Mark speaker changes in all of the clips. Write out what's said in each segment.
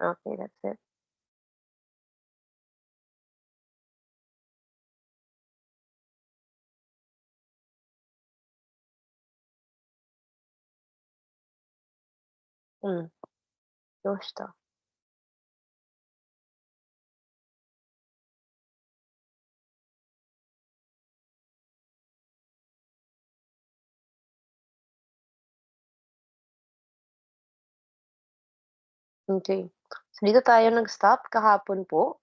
Speaker 1: Okay, that's it. Hmm, どうした? Okay. So, dito tayo nag-stop kahapon po.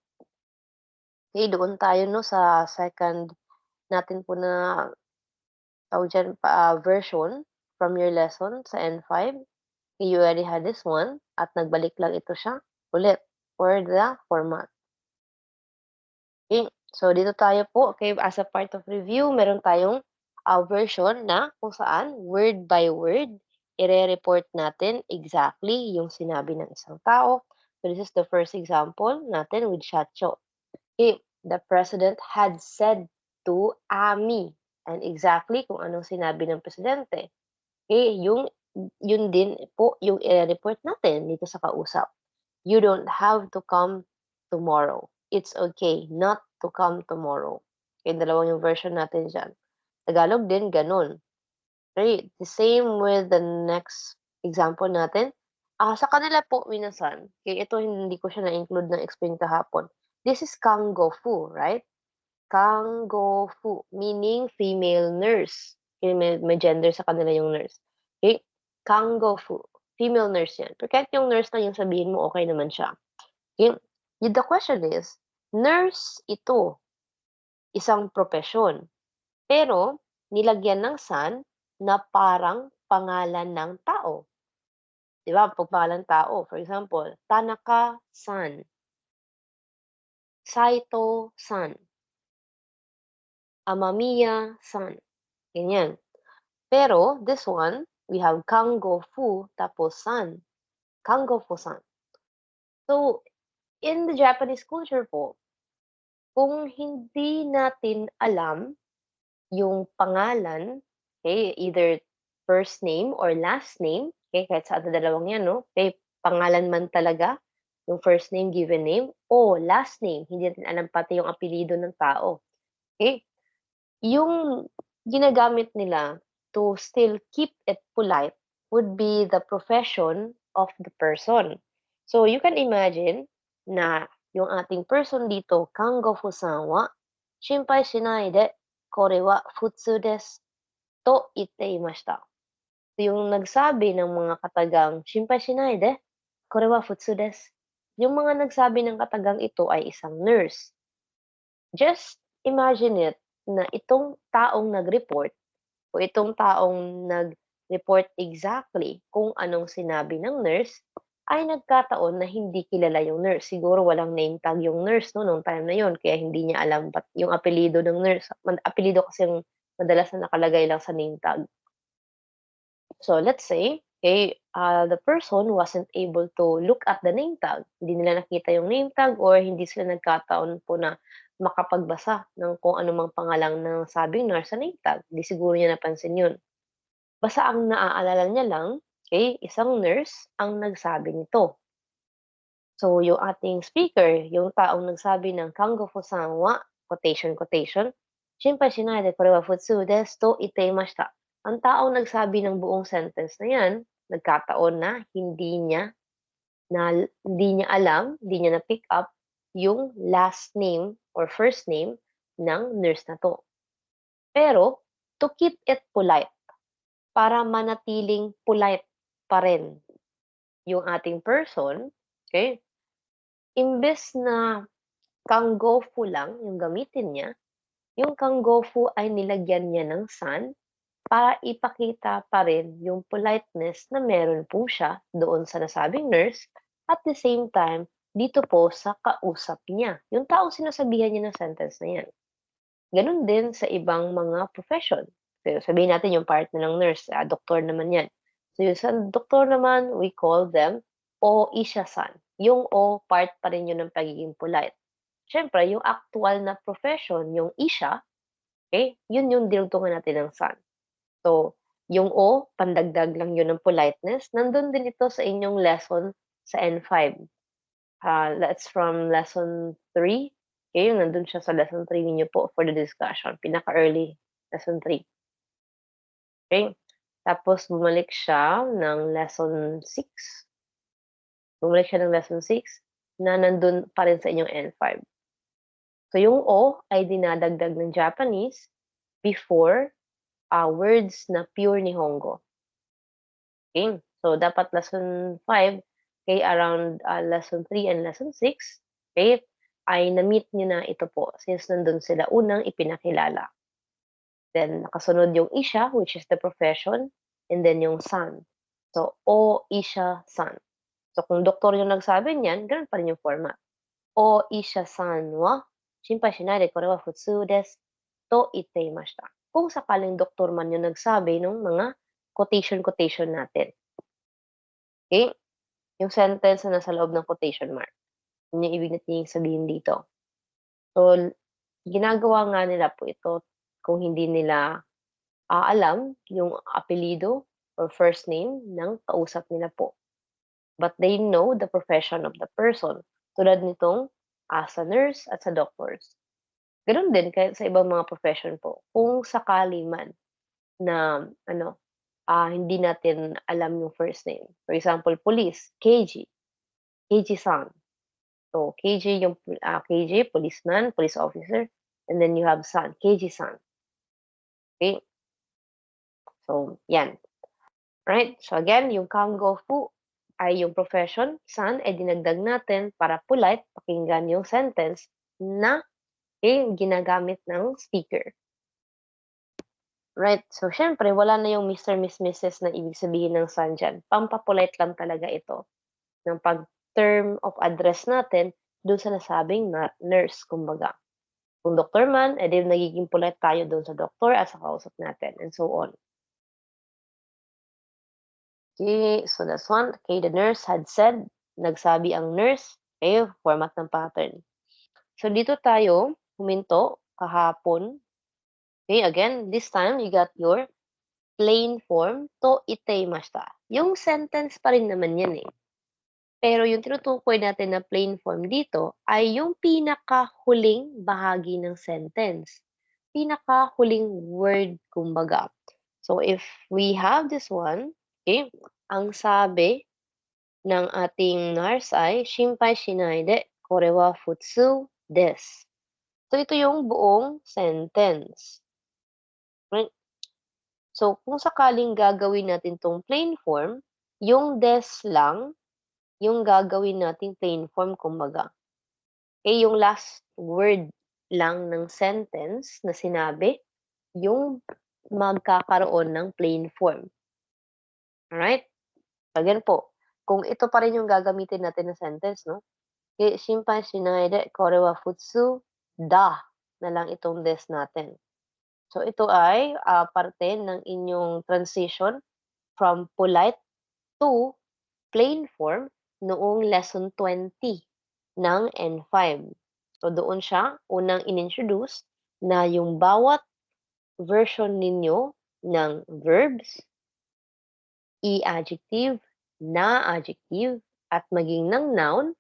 Speaker 1: Okay, doon tayo 'no sa second natin po na tawag diyan version from your lesson sa N5. You already had this one at nagbalik lang ito siya ulit for the format. Okay, so dito tayo po, okay, as a part of review, meron tayong, version na kung saan word by word ire-report natin exactly yung sinabi ng isang tao. So this is the first example natin with Shacho. Okay, the president had said to Ami, and exactly kung anong sinabi ng presidente. Okay, yun din po yung ire-report natin dito sa kausap. You don't have to come tomorrow. It's okay not to come tomorrow. Okay, dalawang yung version natin diyan. Tagalog din gano'n. Okay, the same with the next example natin. Sa kanila po minasan, okay, ito hindi ko siya na-include na explain kahapon. This is Kanggo-fu, right? Kanggo-fu, meaning female nurse. Okay, may gender sa kanila yung nurse. Okay, Kanggo-fu, female nurse yan. Pero kahit yung nurse lang yung sabihin mo, okay naman siya. Yung the question is, nurse ito, isang propesyon, pero nilagyan ng san na parang pangalan ng tao. 'Di ba, 'pag pangalan tao, for example, Tanaka-san, Saito-san, Amamiya-san, ganyan. Pero this one, we have Kanggo-fu tapos san, Kanggo-fu-san. So, in the Japanese culture po, kung hindi natin alam yung pangalan, okay, either first name or last name, okay, kahit sa dalawang 'yan 'no, okay, pangalan man talaga, yung first name, given name, o last name, hindi natin alam pati yung apelyido ng tao, okay? Yung ginagamit nila to still keep it polite would be the profession of the person. So, you can imagine na yung ating person dito, Kango Fusan wa "Shinpai shinai de, kore wa futsu desu" to itte-imashita. Yung nagsabi ng mga katagang "Shinpai shinai de, kore wa futsu desu." Yung mga nagsabi ng katagang ito ay isang nurse. Just imagine it na itong taong nag-report o itong taong nag-report exactly kung anong sinabi ng nurse ay nagkataon na hindi kilala yung nurse. Siguro walang name tag yung nurse 'no, nung time na yun kaya hindi niya alam yung apelyido ng nurse. Apelyido kasi yung madalas na nakalagay lang sa name tag. So let's say, okay, the person wasn't able to look at the name tag. Hindi nila nakita yung name tag or hindi sila nagkataon po na makapagbasa ng kung ano mang pangalan ng sabing nurse sa name tag. Hindi siguro niya napansin yun. Basta ang naaalala niya lang, okay, isang nurse ang nagsabi nito. So yung ating speaker, yung taong nagsabi ng "Kango Fusan wa", quotation, quotation, "Shinpai shinai de kore wa futsu desu to ittaimashita." Ang taong nagsabi ng buong sentence na 'yan, nagkataon na hindi niya alam, hindi niya na-pick up yung last name or first name ng nurse na 'to. Pero to keep it polite, para manatiling polite pa rin yung ating person, okay, imbes na Kanggo-fu lang yung gamitin niya, yung Kanggo-fu ay nilagyan niya ng san para ipakita pa rin yung politeness na meron po siya doon sa nasabing nurse at the same time dito po sa kausap niya, yung taong sinasabihan niya ng sentence na yan. Gano'n din sa ibang mga profession. So, sabihin natin yung partner ng nurse, doktor naman 'yan. So, yung sa doktor naman, we call them o isha-san. Yung o, part pa rin yun ng pagiging polite. Siyempre yung aktuwal na profession, yung isha, eh, yun yung dinugtungan natin ng san. So, yung o, pandagdag lang yun ng politeness. Nandun din ito sa inyong lesson sa N5. That's from lesson 3. Okay, yung nandun siya sa lesson 3 ninyo po for the discussion, pinaka-early, lesson 3. Okay? Tapos bumalik siya ng lesson 6. Bumalik siya ng lesson 6 na nandun pa rin sa inyong N5. So yung O ay dinadagdag ng Japanese before words na pure Nihongo. Okay? So dapat lesson 5, okay, around lesson 3 and lesson 6, okay, ay na-meet niyo na ito po since nandun sila unang ipinakilala. Then nakasunod yung isha, which is the profession, and then yung san. So, o isha san. So kung doktor yung nagsabi niyan, gano'n pa rin yung format. O isha san wa shinpai shinai de kore wa futsu desu to ittaimashita. Kung sakaling doktor man yung nagsabi ng mga quotation natin. Okay? Yung sentence na nasa loob ng quotation mark. Yun yung ibig nating sabihin dito. So, ginagawa nga nila po ito kung hindi nila alam yung apelyido or first name ng kausap nila po. But they know the profession of the person. Tulad nitong sa nurse at sa doctors. Gano'n din kahit sa ibang mga profession po. Kung sakali man na hindi natin alam yung first name. For example, police, KG, KG-san. So, KG yung KG, policeman, police officer, and then you have san, KG-san. Okay? So, yan. Right? So, again, yung kangofu ay yung profession, san ay dinagdag natin para polite pakinggan yung sentence na ginagamit ng speaker. Right? So, siyempre wala na yung Mr., Miss, Mrs. na ibig sabihin ng san diyan. Pampapolite lang talaga ito ng pag-term of address natin dun sa nasabing nurse, kumbaga. Kung doktor man, edi nagiging polite tayo dun sa doktor at sa kausap natin, and so on. Okay, so that's one. Okay, the nurse had said, nagsabi ang nurse. Okay, format ng pattern. So, dito tayo huminto kahapon. Okay, again, this time you got your plain form to ittaimashita. Yung sentence pa rin naman yan eh. Pero yung tinutukoy natin na plain form dito ay yung pinakahuling bahagi ng sentence. Pinakahuling word, kumbaga. So, if we have this one, okay, ang sabi ng ating nurse ay, "Shinpai shinai de, kore wa futsu desu." So, ito yung buong sentence. Right? So, kung sakaling gagawin natin 'tong plain form, yung des lang yung gagawin nating plain form, kumbaga. Eh, yung last word lang ng sentence na sinabi, yung magkakaroon ng plain form. Alright? Again po, kung ito pa rin yung gagamitin natin na sentence, no? Shinpai shinai de kore wa futsu da na lang itong des natin. So, ito ay parte ng inyong transition from polite to plain form noong lesson 20 ng N5. So, doon siya unang inintroduce na yung bawat version ninyo ng verbs, i-adjective, na-adjective, at maging ng noun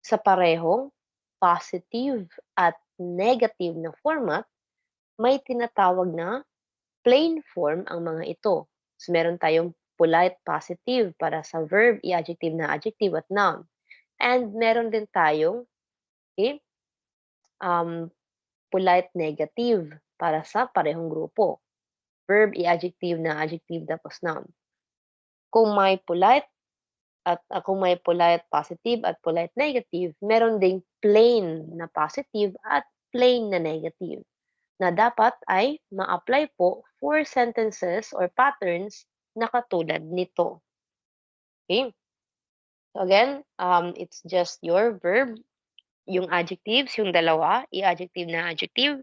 Speaker 1: sa parehong positive at negative na format, may tinatawag na plain form ang mga ito. So, meron tayong polite positive para sa verb, i-adjective, na-adjective, at noun. And meron din tayong okay, polite negative para sa parehong grupo. Verb, i-adjective, na-adjective, tapos noun. Kung may polite kung may polite positive at polite negative, meron ding plain na positive at plain na negative na dapat ay ma-apply po for sentences or patterns na katulad nito. Okay? So again, it's just your verb, yung adjectives, yung dalawa, i-adjective na adjective,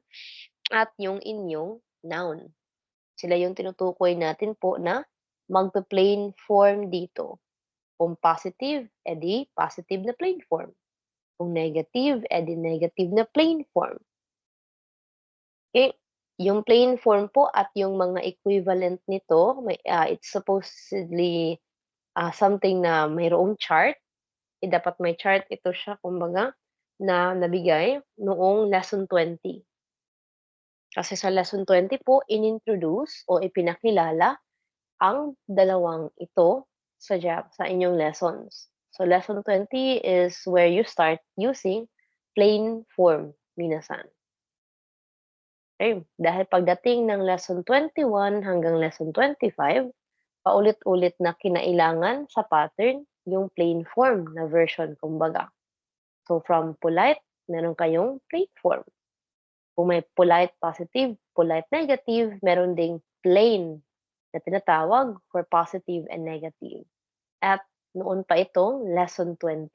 Speaker 1: at yung inyong noun. Sila yung tinutukoy natin po na magpe-plain form dito. Kung positive, edi positive na plain form. Kung negative, edi negative na plain form. Okay? Yung plain form po at yung mga equivalent nito, it's supposedly something na mayroong chart. dapat may chart ito siya kumbaga na nabigay noong lesson 20. Kasi sa lesson 20 po inintroduce o ipinakilala ang dalawang ito sa inyong lessons. So lesson 20 is where you start using plain form, minasan. Okay, dahil pagdating ng lesson 21 hanggang lesson 25, paulit-ulit na kinailangan sa pattern yung plain form na version kumbaga. So from polite, meron kayong plain form. Kung may polite positive, polite negative, meron ding plain na tinatawag for positive and negative. At noon pa itong lesson 20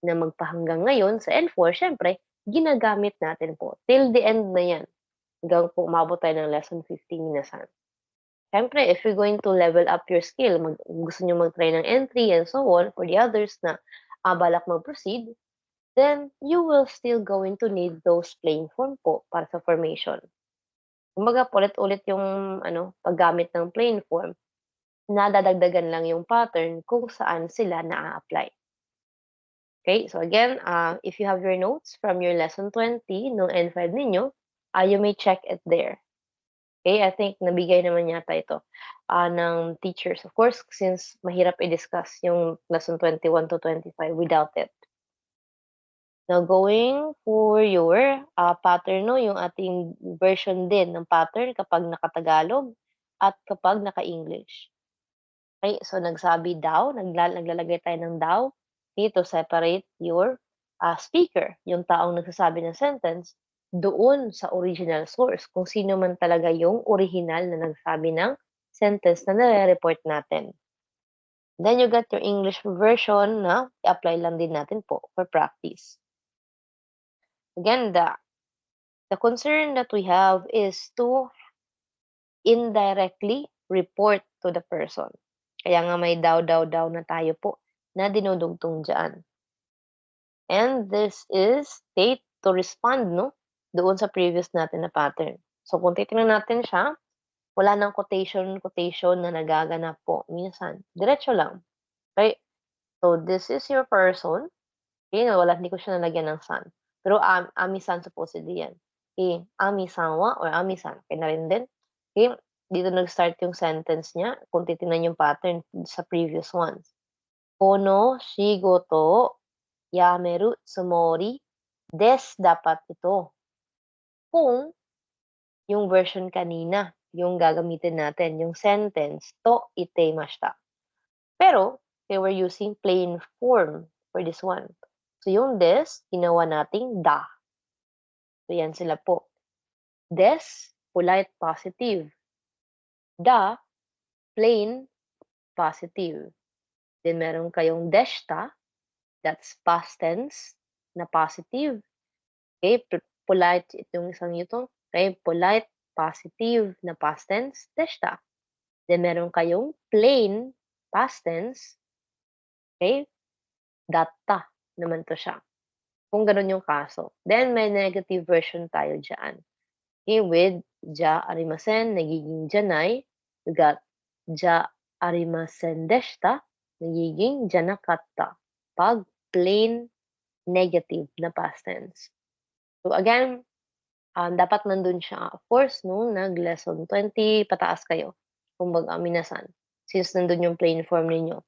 Speaker 1: na magpahanggang ngayon sa N4, syempre, ginagamit natin po. Till the end na yan. Hanggang po umabot tayo ng lesson 15 minasan. Siyempre, if you're going to level up your skill, gusto nyo mag-try ng entry and so on, for the others na balak mag-proceed, then you will still going to need those plain form po para sa formation. Kumbaga, ulit-ulit yung paggamit ng plain form, nadadagdagan lang yung pattern kung saan sila na-apply. Okay, so again, if you have your notes from your lesson 20 no N5 ninyo, you may check it there. Okay, I think nabigay naman yata ito ng teachers. Of course, since mahirap i-discuss yung lesson 21 to 25 without it. Now, going for your pattern, no, yung ating version din ng pattern kapag naka-Tagalog at kapag naka-English. Okay, so nagsabi daw, naglalagay tayo ng daw, okay, to separate your speaker, yung taong nagsasabi ng sentence, doon sa original source, kung sino man talaga yung original na nagsabi ng sentence na nare-report natin. Then you got your English version na i-apply lang din natin po for practice. Again, the concern that we have is to indirectly report to the person. Kaya nga may daw na tayo po na dinudugtong dyan. And this is state to respond, no? Doon sa previous natin na pattern. So, kung titingnan natin siya, wala nang quotation na nagaganap po. Minsan, diretso lang. Okay? So, this is your person. Okay, hindi ko siya nalagyan ng san. Pero ami-san supposedly yan. Okay, ami-san wa or ami-san. Kaya na rin din. Okay, dito nag-start yung sentence niya. Kung titingnan yung pattern sa previous ones. Kono shigoto yameru tsumori des dapat ito. Kung yung version kanina, yung gagamitin natin, yung sentence, to itemashita. Pero, they were using plain form for this one. So, yung des, ginawa nating da. So, yan sila po. Des, polite positive. Da, plain positive. Then, meron kayong deshta, that's past tense na positive. Okay, polite, itong isang ito. Okay, polite, positive na past tense, deshta. Then, meron kayong plain past tense. Okay, datta naman to siya. Kung ganun yung kaso. Then, may negative version tayo dyan. Okay, with ja arimasen, nagiging janay. You got ja arimasen deshita, nagiging janakatta. Pag plain negative na past tense. So, again, dapat nandun siya. Of course, nung nag-lesson 20, pataas kayo. Kumbaga, minasan. Since nandun yung plain form ninyo.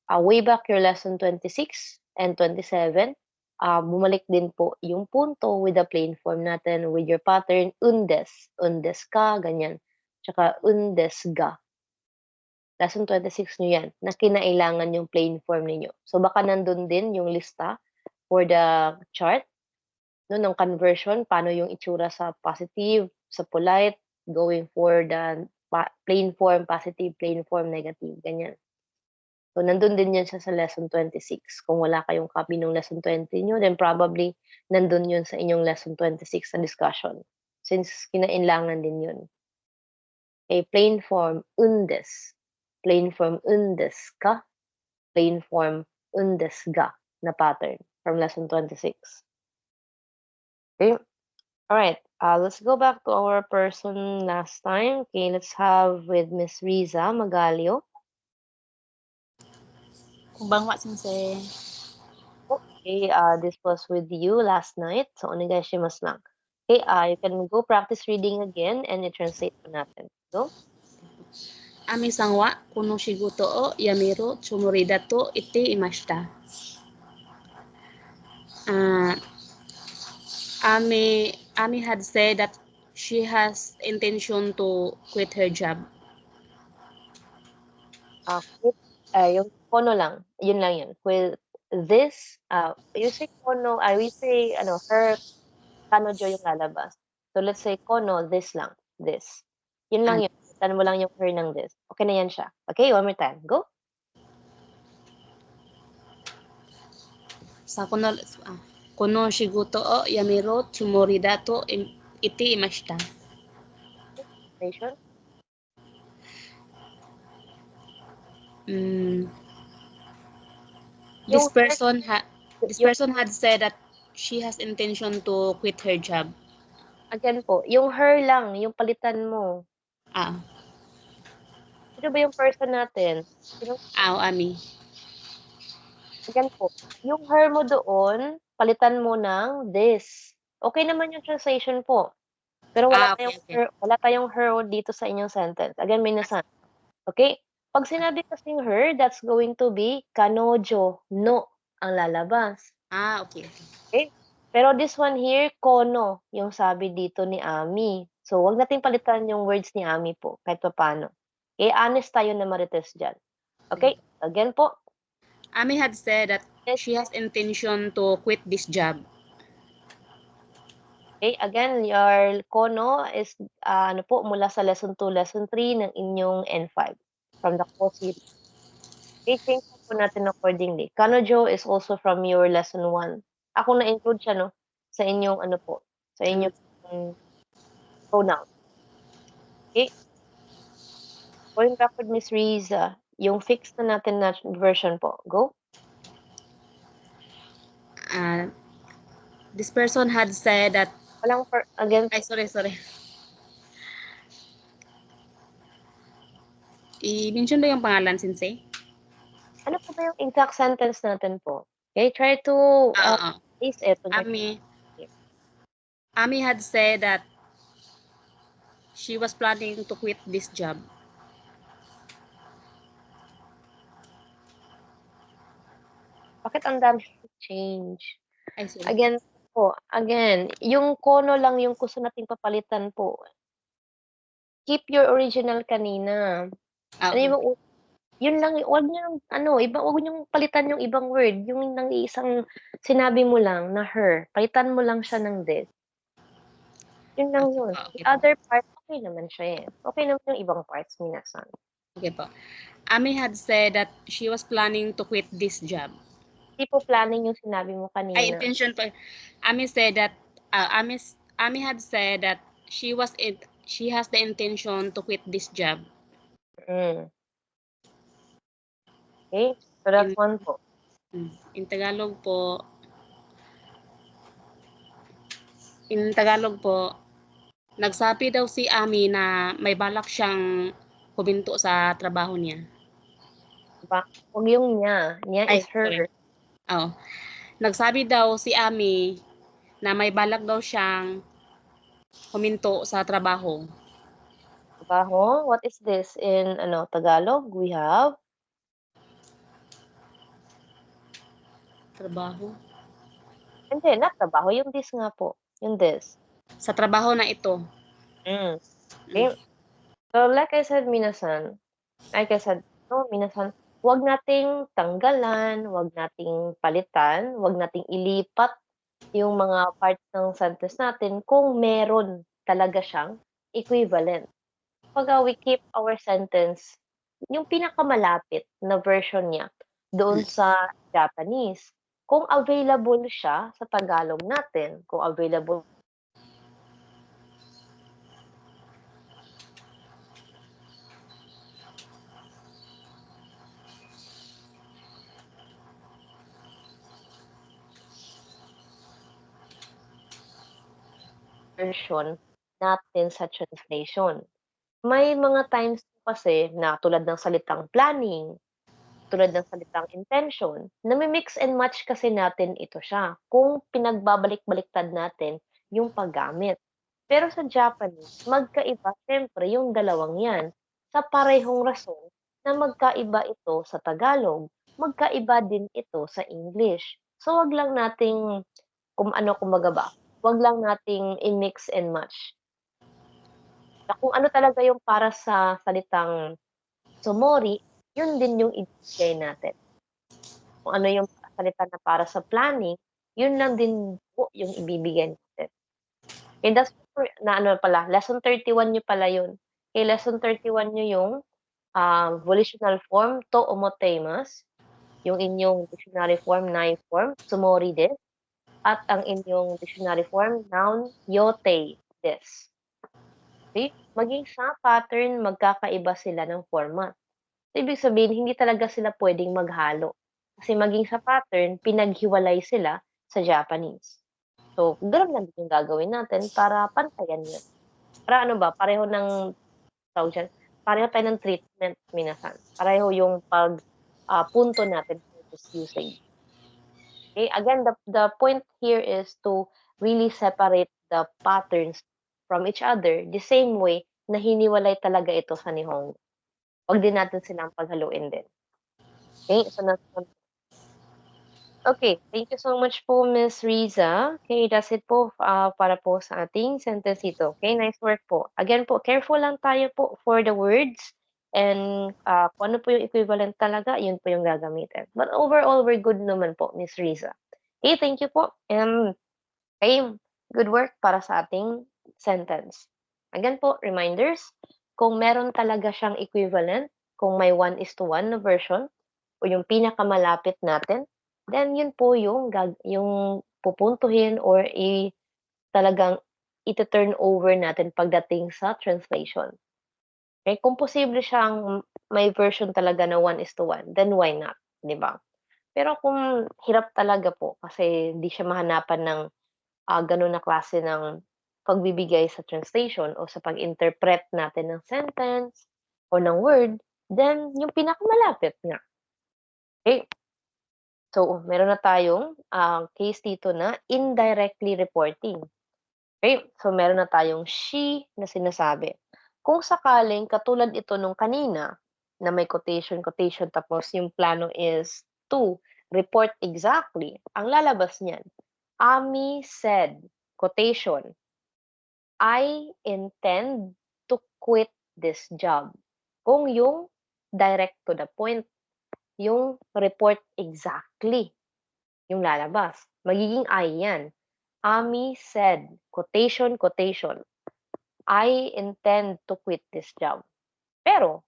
Speaker 1: Way back your lesson 26 and 27, bumalik din po yung punto with the plain form natin with your pattern undes ka, ganyan. Tsaka undes ga. Lesson 26 nyo yan, na kinailangan yung plain form ninyo. So baka nandun din yung lista for the chart, no, ng conversion, paano yung itsura sa positive, sa polite, going for the plain form, positive, plain form, negative, ganyan. So, nandun din yan siya sa lesson 26. Kung wala kayong copy ng lesson 20 nyo, then probably nandun yun sa inyong lesson 26 na discussion. Since kinailangan din yun. Okay, plain form, undes. Plain form, undes ka. Plain form, undes ga na pattern from lesson 26. Okay. Alright, let's go back to our person last time. Okay, let's have with Miss Riza Magalio.
Speaker 2: Konbanwa, sensei.
Speaker 1: Okay, this was with you last night. So, onegaishimasu lang. Okay, you can go practice reading again and i-translate po natin. Go.
Speaker 2: Ami-san wa kono shigoto o yameru tsumori da to itte imashita. Ami had said that she has intention to quit her job.
Speaker 1: Quit, yung kono lang, yun lang yun. With this, you say kono, we say, her, kanojo yung lalabas. So, let's say kono, this lang, this. Yun lang yun. Tan mo lang yung her ng this. Okay na yan siya. Okay, one more time. Go.
Speaker 2: Sa kono shigoto o yameru tsumori da to itte imashita.
Speaker 1: Nation.
Speaker 2: This
Speaker 1: Yung her,
Speaker 2: person had said that she has intention to quit her job.
Speaker 1: again po, yung her lang, yung palitan mo. Sino ba yung person natin?
Speaker 2: Ami.
Speaker 1: Again po, yung her mo doon, palitan mo ng this. Okay naman yung translation po. Pero wala tayong
Speaker 2: Okay.
Speaker 1: her, wala tayong her dito sa inyong sentence. Again, minasan. Okay? Pag sinabi kasing her, that's going to be kanojo, no, ang lalabas.
Speaker 2: Okay.
Speaker 1: Okay? Pero this one here, kono, yung sabi dito ni Ami. So, wag nating palitan yung words ni Ami po, kahit paano. Okay? Honest tayo na Marites dyan. Okay? Again po.
Speaker 2: Ami had said that she has intention to quit this job.
Speaker 1: Okay, again, your kono is mula sa lesson 2, lesson 3 ng inyong N5 from the core series. Okay, change po natin accordingly. Kanojo is also from your lesson 1. Ako na-include siya, no, sa inyong sa inyong pronoun. Okay? Going back with Miss Riza, yung fix na natin na version po. Go.
Speaker 2: This person had said that
Speaker 1: again.
Speaker 2: Sorry. I-mention ba yung pangalan, Sensei?
Speaker 1: Ano po ba yung exact sentence natin po? Okay, try to paste it.
Speaker 2: Ami had said that she was planning to quit this job.
Speaker 1: Bakit ang dami change? Again po, yung kono lang yung gusto nating papalitan po. Keep your original kanina. Yun lang, wag niyong wag niyong palitan yung ibang word, yung nang iisang sinabi mo lang na her, palitan mo lang siya ng this. Yun lang yun. The other part, okay naman siya eh. Okay naman yung ibang parts, minasan.
Speaker 2: Okay po. Ami had said that she was planning to quit this job.
Speaker 1: Hindi po planning yung sinabi mo kanina.
Speaker 2: Intention po. Ami said that, Ami had said that she has the intention to quit this job.
Speaker 1: Okay, so that's one po.
Speaker 2: In Tagalog po, nagsabi daw si Ami na may balak siyang huminto sa trabaho niya.
Speaker 1: Huwag yung niya. Niya is her.
Speaker 2: Nagsabi daw si Ami na may balak daw siyang huminto sa trabaho.
Speaker 1: Trabaho? What is this? In Tagalog, we have?
Speaker 2: Trabaho?
Speaker 1: Hindi, not trabaho. Yung this nga po. Yung this.
Speaker 2: Sa trabaho na ito.
Speaker 1: Okay. So, like I said, minasan, wag nating tanggalan, wag nating palitan, wag nating ilipat yung mga parts ng sentence natin kung meron talaga siyang equivalent. Kumbaga, we keep our sentence, yung pinakamalapit na version niya doon sa Japanese. Kung available siya sa Tagalog natin, kung available version natin sa translation. May mga times kasi na tulad ng salitang planning, tulad ng salitang intention, nami-mix and match kasi natin ito siya kung pinagbabalik-baliktad natin yung paggamit. Pero sa Japanese, magkaiba siyempre yung dalawang yan sa parehong rason na magkaiba ito sa Tagalog, magkaiba din ito sa English. So, wag lang nating kumbaga ba, wag lang nating i-mix and match. Kung ano talaga yung para sa salitang sumori, yun din yung ibibigay natin. Kung ano yung salita na para sa planning, yun lang din po yung ibibigay natin. Eh, that's for na ano pala, lesson 31 niyo pala yun. Eh, lesson 31 niyo yung, volitional form, to omotemas, yung inyong dictionary form, nai form, sumori desu, at ang inyong dictionary form, noun, yote desu. Okay? Maging sa pattern, magkakaiba sila ng format. Ibig sabihin hindi talaga sila puwedeng maghalo. Kasi maging sa pattern, pinaghiwalay sila sa Japanese. So, gano'n lang din yung gagawin natin para pantayan 'yun. Para ano ba, pareho ng tawag diyan, pareho tayo ng treatment minasan. Pareho yung punto natin for this usage. Okay, again, the point here is to really separate the patterns from each other the same way na hiniwalay talaga ito sa Nihongo. 'Wag din natin silang paghaluin din. Okay, so okay, thank you so much po, Miss Riza. Okay, that's it po, para po sa ating sentence dito. Okay, nice work po. Again po, careful lang tayo po for the words and, kung ano po yung equivalent talaga, yun po yung gagamitin. But overall, we're good naman po, Miss Riza. Okay, thank you po, okay, good work para sa ating sentence. Again po, reminders, kung meron talaga siyang equivalent, kung may 1:1 na version o yung pinakamalapit natin, then yun po yung yung pupuntuhin or talagang ite-turn over natin pagdating sa translation. Eh, kung posible siyang may version talaga na 1:1, then why not, 'di ba? Pero kung hirap talaga po kasi di siya mahanapan ng, gano'n na klase ng pagbibigay sa translation o sa pag-interpret natin ng sentence o ng word, then yung pinakamalapit nga. Eh, so, meron na tayong, case dito na indirectly reporting. Okay, so meron na tayong she na sinasabi. Kung sakaling katulad ito nung kanina na may quotation, quotation tapos yung plano is to report exactly, ang lalabas niyan, Ami said, quotation, "I intend to quit this job." Kung yung direct to the point, yung report exactly yung lalabas. Magiging I yan. Ami said, quotation, quotation, "I intend to quit this job." Pero,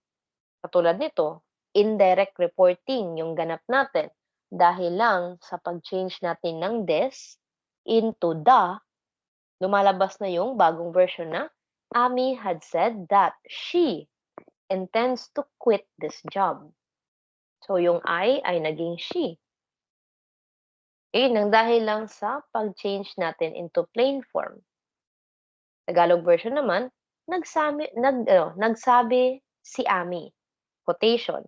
Speaker 1: katulad nito, indirect reporting yung ganap natin dahil lang sa pag-change natin ng this into the, lumalabas na yung bagong version na Ami had said that she intends to quit this job. So, yung I ay naging she. Eh, nang dahil lang sa pag-change natin into plain form. Tagalog version naman, nagsabi si Ami, quotation,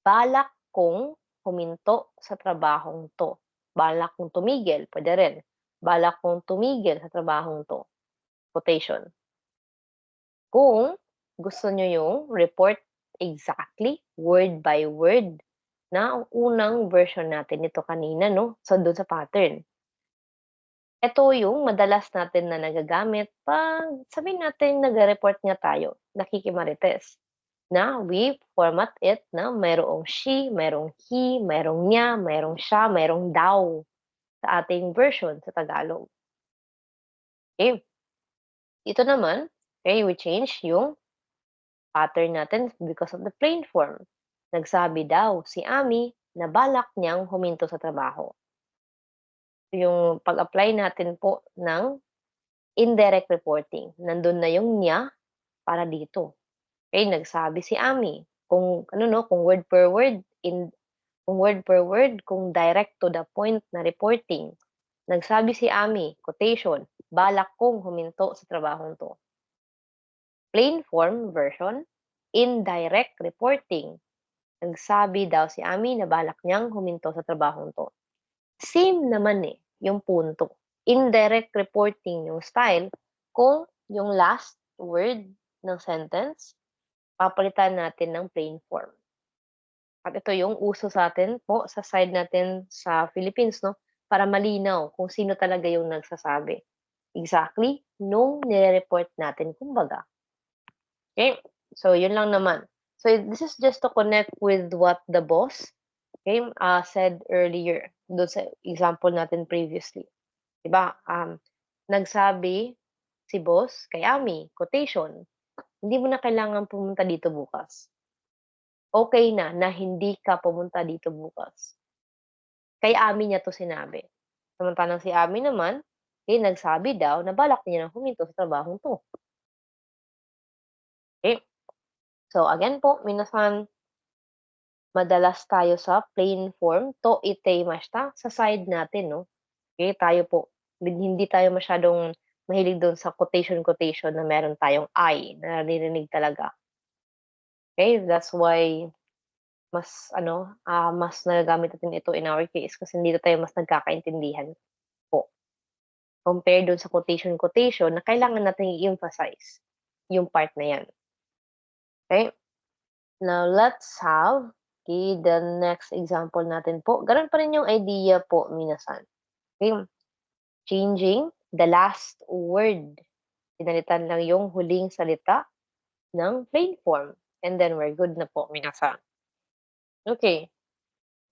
Speaker 1: "Balak kong huminto sa trabahong 'to." Balak kong tumigil, puwede rin. Balak kong tumigil sa trabahong 'to, quotation. Kung gusto niyo yung report exactly, word by word, na unang version natin nito kanina 'no, so dun sa pattern. Ito yung madalas natin na nagagamit 'pag sabihin natin nagre-report nga tayo, nakikimarites, na we format it na mayroong she, mayroong he, mayroong niya, mayroong siya, mayroong daw sa ating version sa Tagalog. Okay, ito naman, okay, we change yung pattern natin because of the plain form. Nagsabi daw si Ami na balak niyang huminto sa trabaho. Yung pag-apply natin po ng indirect reporting, nandun na yung niya para dito. Okay, nagsabi si Ami, kung ano 'no, kung word per word, kung word per word, kung direct to the point na reporting. Nagsabi si Ami, quotation, "Balak kong huminto sa trabahong 'to." Plain form version, indirect reporting. Nagsabi daw si Ami na balak niyang huminto sa trabahong 'to. Same naman, yung punto. Indirect reporting yung style kung yung last word ng sentence, papalitan natin ng plain form. At ito yung uso sa'tin po sa side natin sa Philippines 'no, para malinaw kung sino talaga yung nagsasabi. Exactly nung nire-report natin kumbaga. Okay, so yun lang naman. So this is just to connect with what the boss, okay, said earlier dun sa example natin previously. 'Di ba, nagsabi si boss kay Ami, quotation, "Hindi mo na kailangan pumunta dito bukas. Okey na hindi ka pumunta dito bukas." Kay Ami niya 'to sinabi. Samantalang si Ami naman, eh, nagsabi daw na balak niya ng huminto sa trabahong 'to. Okay, so again po minasan, madalas tayo sa plain form, to itaimashita sa side natin 'no. Okay, tayo po, hindi tayo masyadong mahilig dun sa quotation na meron tayong I na naririnig talaga. Okay, that's why mas ano, mas nagagamit natin ito in our case kasi dito tayo mas nagkakaintindihan po. Compare dun sa quotation na kailangan nating i-emphasize yung part na yan. Okay, now let's have, okay, the next example natin po. Gano'n pa rin yung idea po minasan. Okay, changing the last word. Pinalitan lang yung huling salita ng plain form and then we're good na po minasan. Okay,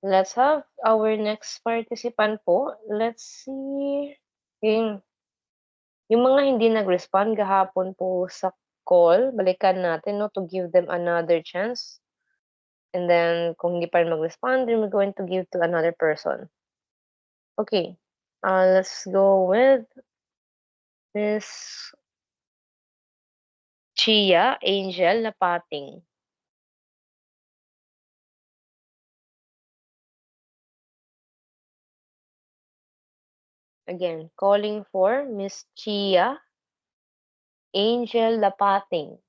Speaker 1: let's have our next participant po. Let's see. Okay, yung mga hindi nag-respond gahapon po sa call, balikan natin 'no, to give them another chance. And then kung hindi pa rin mag-respond, then we're going to give to another person. Okay, let's go with Miss Chia Angel Lapating. Again, calling for Miss Chia Angel Lapating.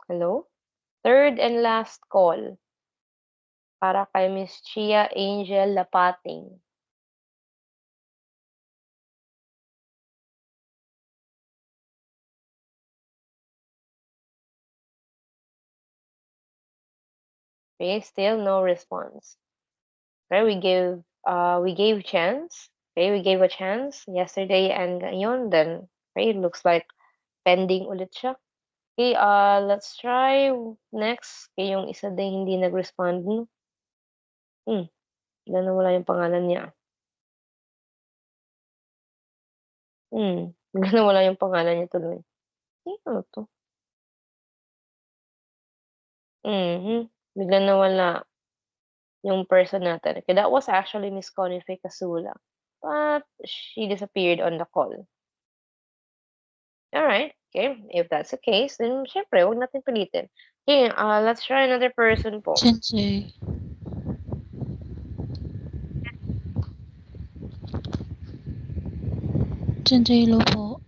Speaker 1: Hello? Third and last call para kay Miss Chia Angel Lapating. Okay, still no response. Okay, we gave chance. Okay, we gave a chance yesterday and ngayon, then okay, looks like pending ulit siya. Okay, let's try next. Okay, yung isa din hindi nag-respond 'no. Biglang nawala yung pangalan niya. Biglang nawala yung pangalan niya tuloy. Sino 'to? Biglang nawala yung person natin. Okay, that was actually Miss Conife Casula, but she disappeared on the call. Alright, okay. If that's the case, then siyempre huwag natin pilitin. Okay, let's try another person po.
Speaker 3: Sensei. Sensei, hello po.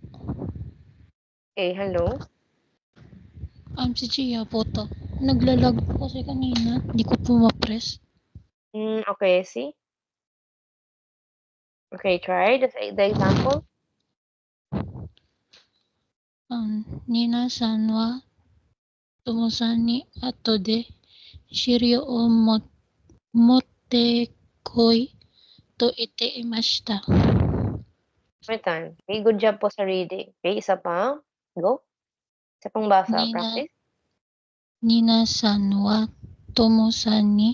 Speaker 1: Okay, hello?
Speaker 3: Si Chia po to. Naglalag po kasi kanina. Hindi ko po ma-press.
Speaker 1: Okay, see? Okay, try the example.
Speaker 3: Nina san wa tomo-san ni ato de shiryo o motte koi to ite imashita.
Speaker 1: One time. Okay, good job po sa reading. Okay, isa pa. Go. Isa pang basa. Practice.
Speaker 3: Nina san wa tomo-san ni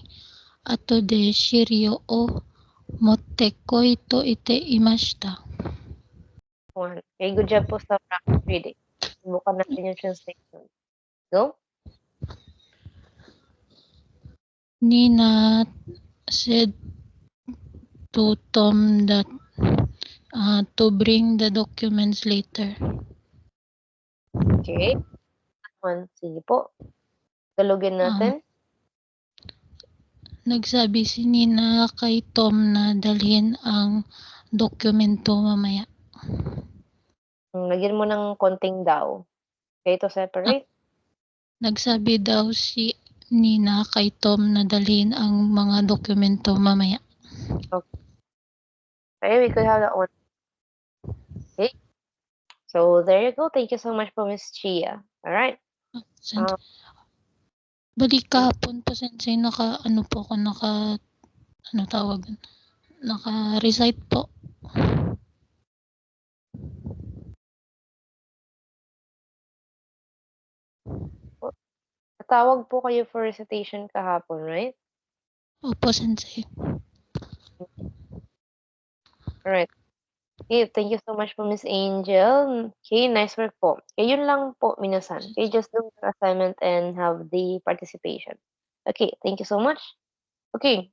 Speaker 3: ato de shiryo o motte koi to ite imashita.
Speaker 1: One. Okay, good job po sa practice reading. Subukan natin yung translation. Go.
Speaker 3: Nina said to Tom that to bring the documents later.
Speaker 1: Okay. One. Sige po. Galugin natin.
Speaker 3: Nagsabi si Nina kay Tom na dalhin ang dokumento mamaya.
Speaker 1: Lagyan mo ng konting daw. Okay, to separate.
Speaker 3: Nagsabi daw si Nina kay Tom na dalhin ang mga dokumento mamaya.
Speaker 1: Okay, we could have that one. Okay. So there you go. Thank you so much po, Miss Chia. All right.
Speaker 3: Sensei. Balik kahapon po, Sensei, ano po ako, ano tawag, naka-recite po.
Speaker 1: Tawag po kayo for recitation kahapon, right?
Speaker 3: Opo, Sensei.
Speaker 1: All right. Okay, thank you so much po, Miss Angel. Okay, nice work po. Okay, yun lang po, minasan. Okay, just do your assignment and have the participation. Okay, thank you so much. Okay.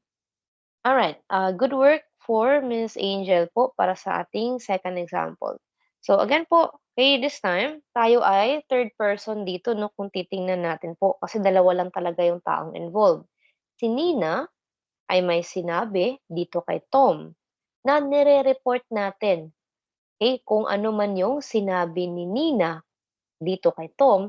Speaker 1: All right. Good work for Miss Angel po para sa ating second example. So again po, okay, this time, tayo ay third person dito, no, kung titingnan natin po, kasi dalawa lang talaga yung taong involved. Si Nina ay may sinabi dito kay Tom na nire-report natin. Okay, kung ano man yung sinabi ni Nina dito kay Tom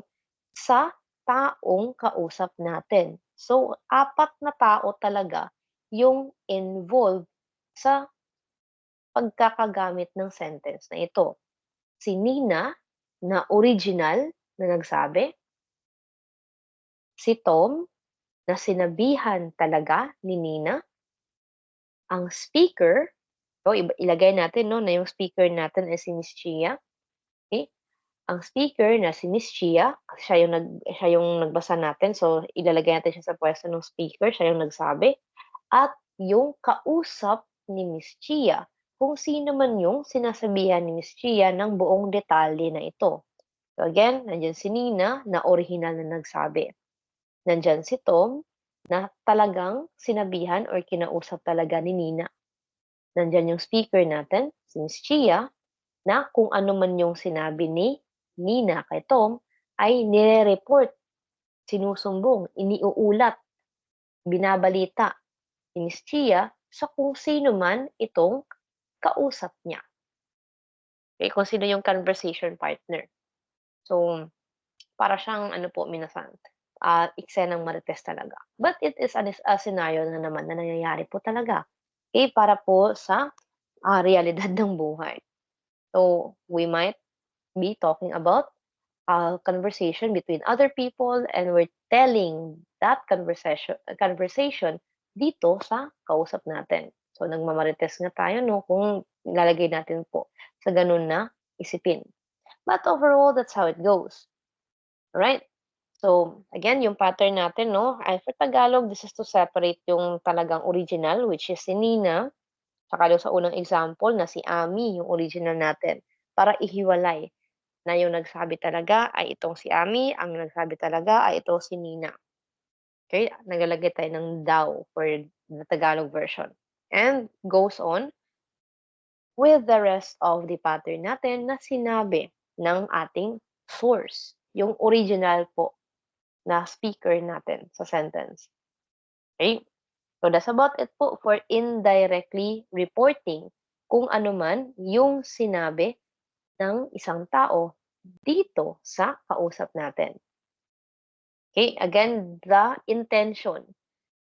Speaker 1: sa taong kausap natin. So, 4 na tao talaga yung involved sa pagkakagamit ng sentence na ito. Si Nina na original na nagsabi, si Tom na sinabihan talaga ni Nina, ang speaker, so ilagay natin, no, na yung speaker natin ay si Miss Chia. Okay? Ang speaker na si Miss Chia, siya yung nagbasa natin, so ilalagay natin siya sa pwesto ng speaker, siya yung nagsabi. At yung kausap ni Miss Chia, kung sino man yung sinasabihan ni Miss Chia ng buong detalye na ito. So again, nandiyan si Nina na original na nagsabi. Nandiyan si Tom na talagang sinabihan or kinausap talaga ni Nina. Nandiyan yung speaker natin, si Miss Chia, na kung ano man yung sinabi ni Nina kay Tom ay nire-report, sinusumbong, iniuulat, binabalita ni Miss Chia sa kung sino man itong kausap niya. Okay, kung sino yung conversation partner. So, para siyang ano po, minasan, eksenang marites talaga. But it is a scenario na naman na nangyayari po talaga. Okay, para po sa realidad ng buhay. So, we might be talking about conversation between other people and we're telling that conversation dito sa kausap natin. So, nagmamarites nga tayo, no, kung ilalagay natin po sa ganun na isipin. But overall, that's how it goes. Right? So, again, yung pattern natin, no, ay for Tagalog, this is to separate yung talagang original, which is si Nina, saka yung sa unang example na si Ami, yung original natin, para ihiwalay na yung nagsabi talaga ay itong si Ami, ang nagsabi talaga ay ito si Nina. Okay? Naglalagay tayo ng daw for the Tagalog version. And goes on with the rest of the pattern natin na sinabi ng ating source, yung original po na speaker natin sa sentence. Okay? So that's about it po for indirectly reporting kung ano man yung sinabi ng isang tao dito sa kausap natin. Okay? Again, the intention,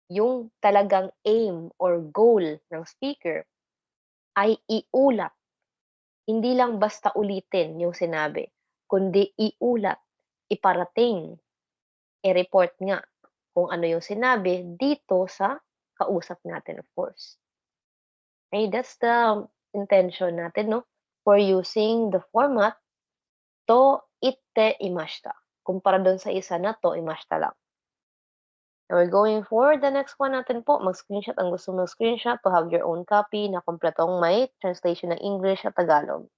Speaker 1: yung talagang aim or goal ng speaker ay iulat. Hindi lang basta ulitin yung sinabi, kundi iulat, iparating, i-report nga kung ano yung sinabi dito sa kausap natin, of course. Okay, that's the intention natin, no? For using the format to itte imashita. Kumpara dun sa isa na to imashita lang. Now we're going for the next one natin po. Mag-screenshot ang gusto mong screenshot to have your own copy na kompletong may translation ng English at Tagalog.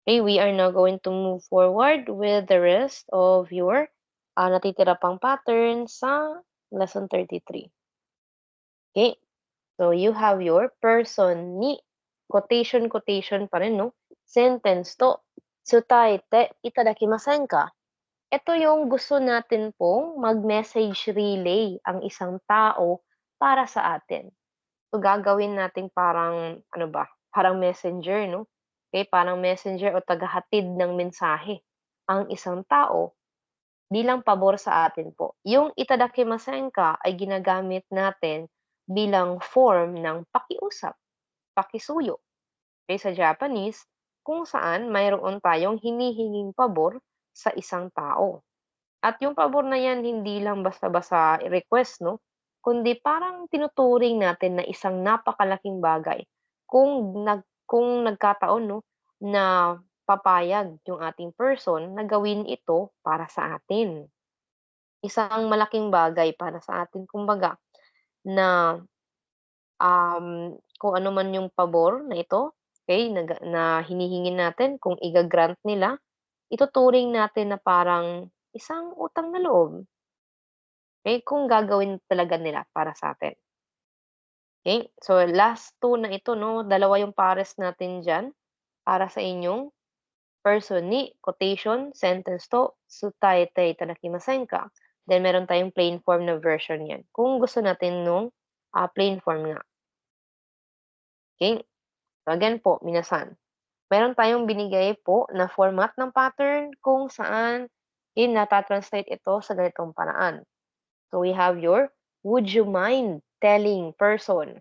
Speaker 1: Okay, we are now going to move forward with the rest of your natitira pang pattern sa lesson 33. Okay, so you have your person ni, quotation pa rin, no? Sentence to, tsutaite itadakimasen ka? Ito yung gusto natin pong mag-message relay ang isang tao para sa atin. So, gagawin natin parang, ano ba, parang messenger, no? Okay, parang messenger o tagahatid ng mensahe ang isang tao bilang pabor sa atin po. Yung itadakimasen ka ay ginagamit natin bilang form ng pakiusap, pakisuyo. Okay, sa Japanese, kung saan mayroon tayong hinihinging pabor sa isang tao. At yung pabor na yan hindi lang basta-basta request 'no, kundi parang tinuturing natin na isang napakalaking bagay kung nagkataon 'no, na papayag yung ating person na gawin ito para sa atin. Isang malaking bagay para sa atin kumbaga na, kung ano man yung pabor na ito, okey, na hinihingi natin kung iga-grant nila, ituturing natin na parang isang utang na loob. Eh, kung gagawin talaga nila para sa'tin, okey? So, last 2 na ito 'no, dalawa yung pares natin diyan para sa inyong person ni quotation, sentence to, "Tsutaete itadakimasen ka?" Then meron tayong plain form na version niyan, kung gusto natin nung, plain form nga, okey? So, again po, minasan, meron tayong binigay po na format ng pattern kung saan nata-translate ito sa ganitong paraan. So, we have your, "Would you mind telling person?"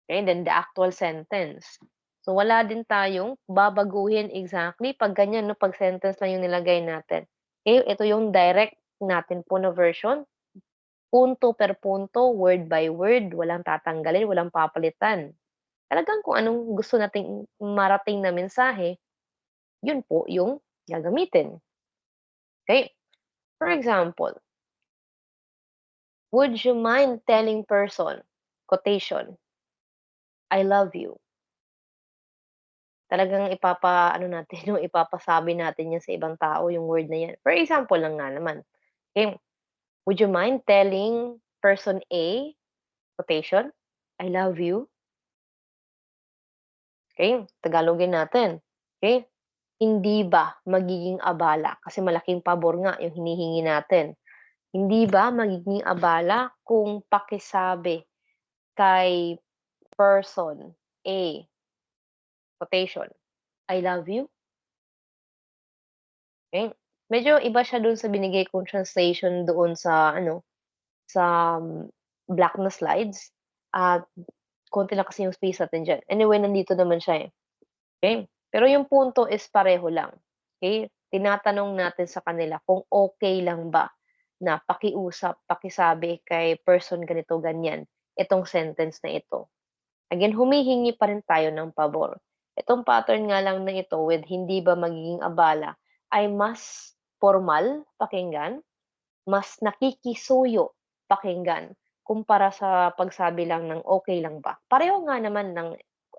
Speaker 1: Okay, then the actual sentence. So, wala din tayong babaguhin exactly 'pag ganyan 'no, 'pag sentence lang yung nilagay natin. Okay, ito yung direct natin po na version, punto per punto, word by word, walang tatanggalin, walang papalitan. Talagang kung anong gusto nating marating na mensahe, yun po yung gagamitin. Okay. For example, "Would you mind telling person," quotation, "I love you." Talagang ipapa-ano natin 'no, ipapasabi natin 'yan sa ibang tao yung word na 'yan. For example lang nga naman, okay, "Would you mind telling person A," quotation, "I love you?" Okay, Tagalogin natin, okay, "Hindi ba magiging abala," kasi malaking pabor nga yung hinihingi natin. "Hindi ba magiging abala kung pakisabi kay person A," quotation, "I love you?" Okay, medyo iba siya dun sa binigay kong translation doon sa ano, sa black na slides at konti lang kasi yung space natin diyan. Anyway, nandito naman siya, eh, okey. Pero yung punto is pareho lang, okey? Tinatanong natin sa kanila kung okey lang ba na pakiusap, pakisabi kay person ganito, ganyan, itong sentence na ito. Again, humihingi pa rin tayo ng pabor. Itong pattern nga lang na ito with "hindi ba magiging abala" ay mas formal pakinggan, mas nakikisuyo pakinggan kumpara sa pagsabi lang ng okey lang ba. Pareho nga naman ng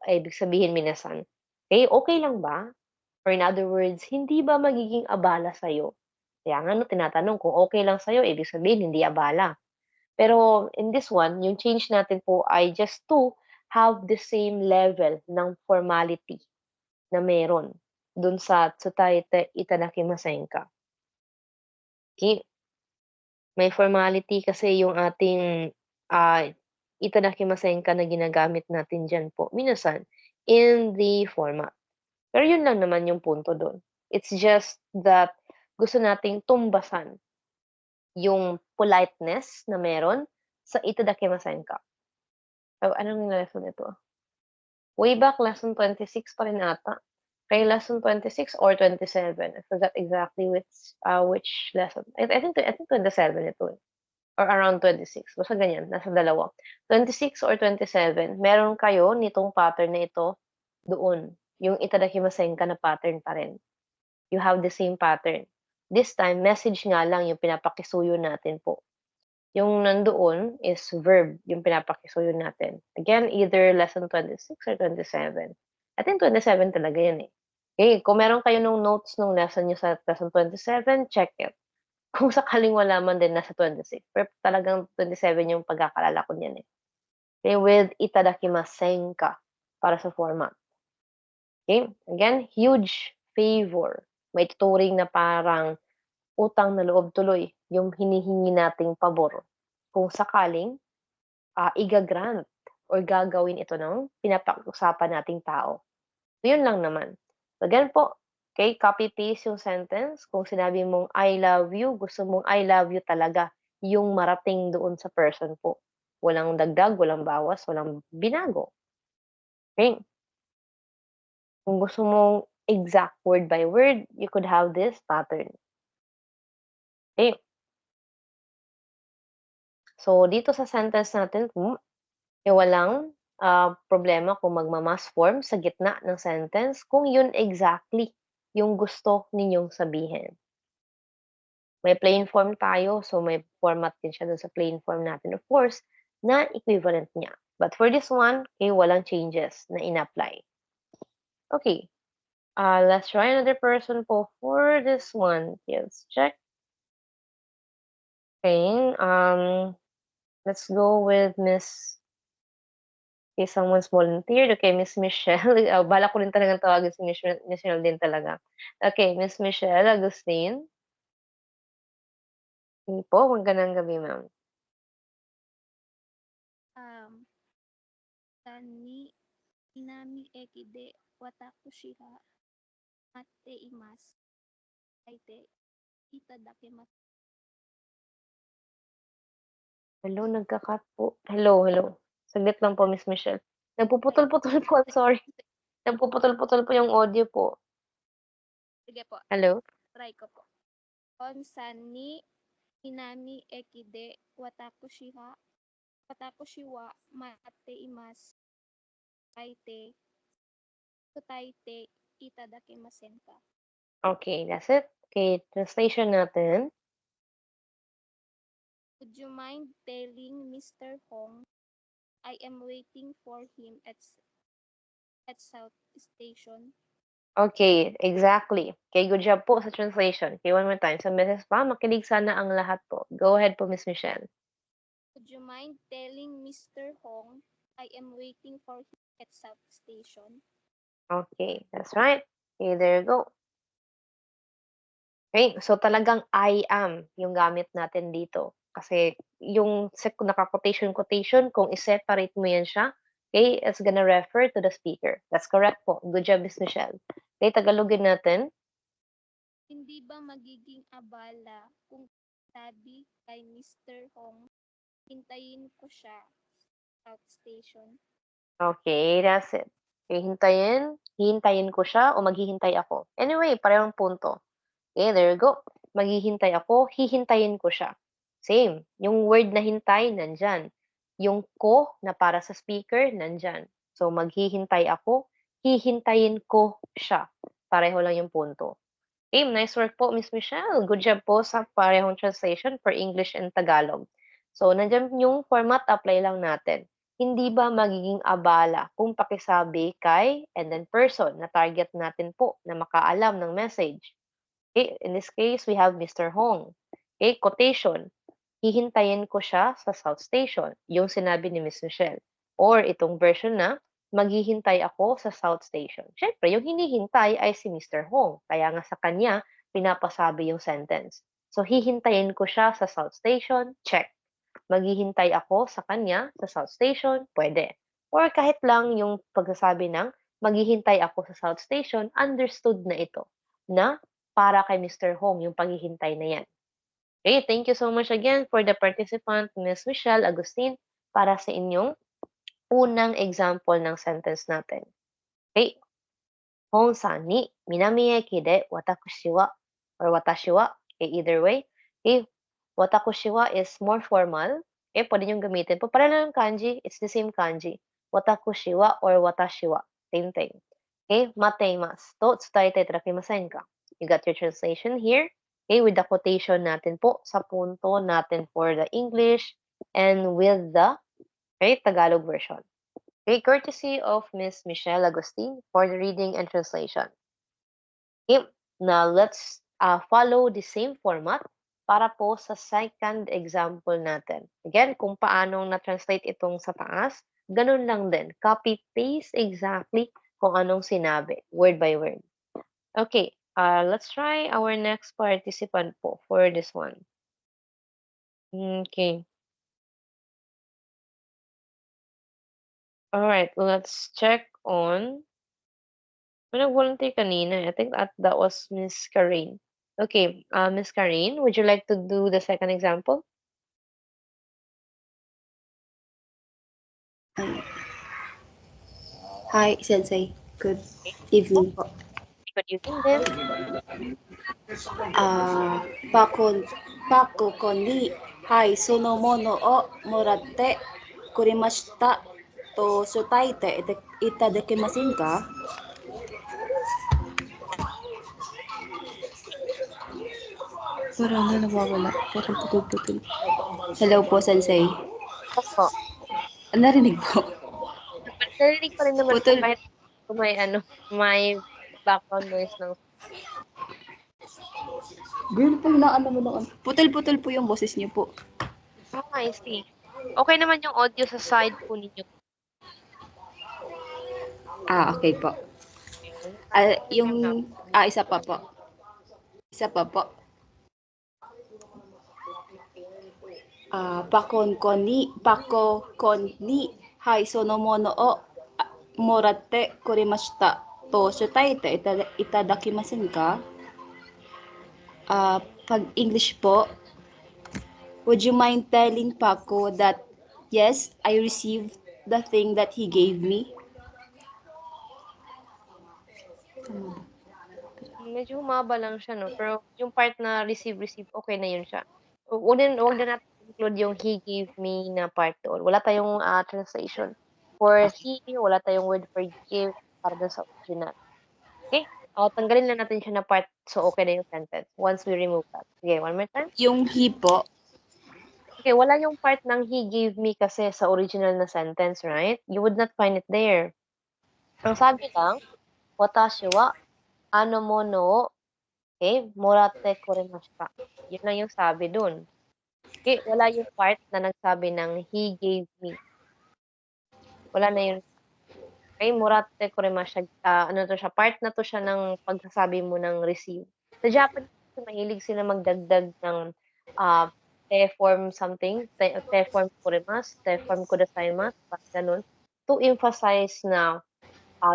Speaker 1: ibig sabihin minasan. Okey lang ba? Or in other words, hindi ba magiging abala sa'yo? Kaya nga 'no, tinatanong kung okey lang sa'yo, ibig sabihin hindi abala. Pero in this one, yung change natin po ay just to have the same level ng formality na meron dun sa "Tsuttaite itadakimasen ka?" Okey. May formality kasi yung ating, itadakimasen ka na ginagamit natin diyan po, minasan, in the format. Pero yun lang naman yung punto dun. It's just that gusto nating tumbasan yung politeness na meron sa itadakimasen ka. Anong lesson ito? Way back lesson 26 pa rin ata. Kay lesson 26 or 27, I forgot exactly which lesson. I think 27 ito, eh. Or around 26, basta ganyan, nasa dalawa. 26 or 27, meron kayo nitong pattern na ito doon, yung itadakimasen ka na pattern pa rin. You have the same pattern. This time, message nga lang yung pinapakisuyo natin po. Yung nandoon is verb, yung pinapakisuyo natin. Again, either lesson 26 or 27. I think 27 talaga yan, eh. Okay, kung meron kayo nung notes nung lesson niyo sa lesson 27, check it. Kung sakaling wala man din nasa 26, pero talagang 27 yung pagkakalala ko niyan, eh. Okay, with itadakimasen ka para sa format. Okay, again, huge favor. Maituturing na parang utang na loob tuloy yung hinihingi nating pabor kung sakaling, iga-grant or gagawin ito ng pinapag-usapan nating tao. So, yun lang naman. Again po, okay, copy-paste yung sentence. Kung sinabi mong I love you, gusto mong I love you talaga, yung marating doon sa person po. Walang dagdag, walang bawas, walang binago. Okay? Kung gusto mong exact word by word, you could have this pattern. Okay? So, dito sa sentence natin po, walang problema kung magma-mass form sa gitna ng sentence kung yun exactly yung gusto ninyong sabihin. May plain form tayo, so may format din siya dun sa plain form natin, of course, na equivalent niya. But for this one, okay, walang changes na in-apply. Okay, let's try another person po for this one. Let's check. Okay, let's go with Miss. Okay, someone's volunteered. Okay, Miss Michelle. Bala ko rin talagang tawagin si Miss Michelle din talaga. Okay, Miss Michelle Agustin. Sige po, magandang gabi, ma'am.
Speaker 4: に南駅で私が待っています。書いていただけます。
Speaker 1: Hello, nagka-cut po. Hello, hello. Saglit lang po, Miss Michelle. Nagpuputol-putol po, I'm sorry. Nagpuputol-putol po yung audio po.
Speaker 4: Sige po,
Speaker 1: Hello?
Speaker 4: try ko po. Onsan ni Inami eki de watakushi wa matte imasu. Kaite kutaite itadakimasen ka.
Speaker 1: Okay, that's it. Okay, translation natin.
Speaker 4: Would you mind telling Mr. Hong I am waiting for him at South Station?
Speaker 1: Okay, exactly. Okay, good job po sa translation. Okay, one more time. Sa beses pa, makinig sana ang lahat po. Go ahead po, Miss Michelle.
Speaker 4: Would you mind telling Mr. Hong I am waiting for him at South Station?
Speaker 1: Okay, that's right. Okay, there you go. Okay, so talagang I am yung gamit natin dito. Kasi yung naka-quotation, kung i-separate mo yan siya, okay, it's gonna refer to the speaker. That's correct po. Good job, Miss Michelle. Okay, Tagalogin natin.
Speaker 4: Hindi ba magiging abala kung sabi kay Mr. Hong, hintayin ko siya sa South Station?
Speaker 1: Okay, that's it. Okay, hihintayin ko siya o maghihintay ako. Anyway, parehong punto. Okay, there you go. Maghihintay ako, hihintayin ko siya. Same. Yung word na hintay, nandyan. Yung ko na para sa speaker, nandyan. So, maghihintay ako, hihintayin ko siya. Pareho lang yung punto. Okay, nice work po, Miss Michelle. Good job po sa parehong translation for English and Tagalog. So, nandyan yung format, apply lang natin. Hindi ba magiging abala kung pakisabi kay and then person na target natin po na makaalam ng message? Okay, in this case, we have Mr. Hong. Okay, quotation. Hihintayin ko siya sa South Station, yung sinabi ni Miss Michelle. Or itong version na, maghihintay ako sa South Station. Siyempre, yung hinihintay ay si Mr. Hong. Kaya nga sa kanya, pinapasabi yung sentence. So, hihintayin ko siya sa South Station, check. Maghihintay ako sa kanya sa South Station, pwede. Or kahit lang yung pagsasabi ng maghihintay ako sa South Station, understood na ito na para kay Mr. Hong yung paghihintay na yan. Okay, thank you so much again for the participant, Ms. Michelle Agustin, para sa inyong unang example ng sentence natin. Okay, Hong-san ni Minami eki de watakushi wa, or watashi wa, okay, either way. Okay, watakushi wa is more formal. Okay, pwede niyong gamitin. Para lang kanji, it's the same kanji. Watakushi wa or watashi wa, same thing. Okay, mateimasu to tsudaite itadakimasen ka. You got your translation here. Okay, with the quotation natin po sa punto natin for the English and with the Tagalog version. Okay, courtesy of Miss Michelle Agustin for the reading and translation. Okay, now let's follow the same format para po sa second example natin. Again, kung paano na-translate itong sa taas, ganun lang din. Copy-paste exactly kung anong sinabi, word by word. Okay, let's try our next participant po for this one. Okay. All right, let's check on May nag-volunteer kanina. I think that was Miss Karen. Okay, Miss Karen, would you like to do the second example?
Speaker 5: Hi, Sensei. Good
Speaker 1: Okay.
Speaker 5: evening po.
Speaker 1: Good evening then.
Speaker 5: Pakon, Pako ni hai sonomono o moratte kurimashita to sutaite itadakimasen ka? Parang na nawawala. Parang putol-putol. Hello po, Sensei.
Speaker 1: Opo.
Speaker 5: Narinig po.
Speaker 1: Narinig pa rin naman po
Speaker 5: Putol.
Speaker 1: kahit may may background noise ng
Speaker 5: Girl, pag naano mo noon. Putol-putol po yung boses niyo po.
Speaker 1: I see. Okay naman yung audio sa side po ninyo.
Speaker 5: Okay po. Isa pa po. Isa pa po. Pakon ni hai sonomono o moratte kurimashita to shutaite itadakimasen ka? Pag English po, would you mind telling Paco that yes, I received the thing that he gave me?
Speaker 1: Medyo humaba lang siya, no? Pero yung part na receive, okay na yun siya. Wag na natin include yung he gave me na part doon. Wala tayong translation. For he, wala tayong word for give para dun sa original. Okay? Tanggalin lang natin siya na part so okay na yung sentence once we remove that. Okay, one more time.
Speaker 5: Yung he po.
Speaker 1: Okay, wala yung part ng he gave me kasi sa original na sentence, right? You would not find it there. Ang sabi lang, watashi wa ano mo no, okay, moratte kurimashita. Yun lang yung sabi dun. Okay, wala yung part na nagsabi ng he gave me. Wala na yun. Okay, moratte kurimashita. Ano to siya, part na to siya ng pagsasabi mo ng receive. Sa Japanese, mahilig sila magdagdag ng te form something, te form kurimasu, te form kudasaimasu, ganun, to emphasize na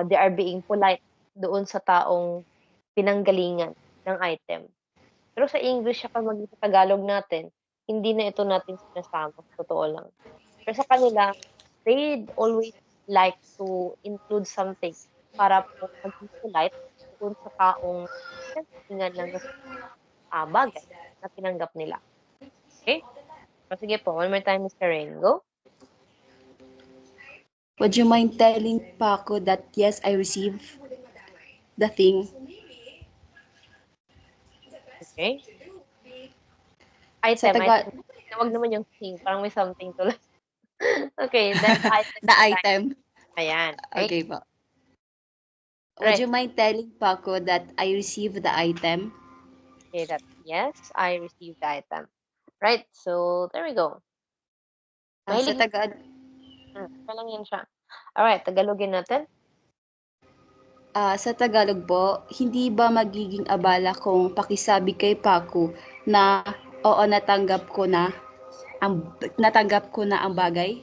Speaker 1: they are being polite doon sa taong pinanggalingan ng item. Pero sa English kapag maging sa Tagalog natin, hindi na ito natin sinasama, totoo lang. Pero sa kanila, they'd always like to include something para po maging polite doon sa taong pinanggalingan ng bagay na tinanggap nila. Okay? O sige po, one more time, Mr. Rain. Go.
Speaker 5: Would you mind telling Paco that yes, I received the thing?
Speaker 1: Okay.
Speaker 5: Sa
Speaker 1: Item. Wag naman yung thing. Parang may something tuloy. Okay, then item.
Speaker 5: The item.
Speaker 1: Ayan.
Speaker 5: Okay po.
Speaker 1: Right.
Speaker 5: Would you mind telling Paco that I received the item?
Speaker 1: Okay, that yes, I received the item. Right, so there we go.
Speaker 5: Sa Tagalog.
Speaker 1: Lang yan siya. Alright, Tagalogin natin.
Speaker 5: Sa Tagalog po, hindi ba magiging abala kung pakisabi kay Paco na oo, natanggap ko na ang bagay?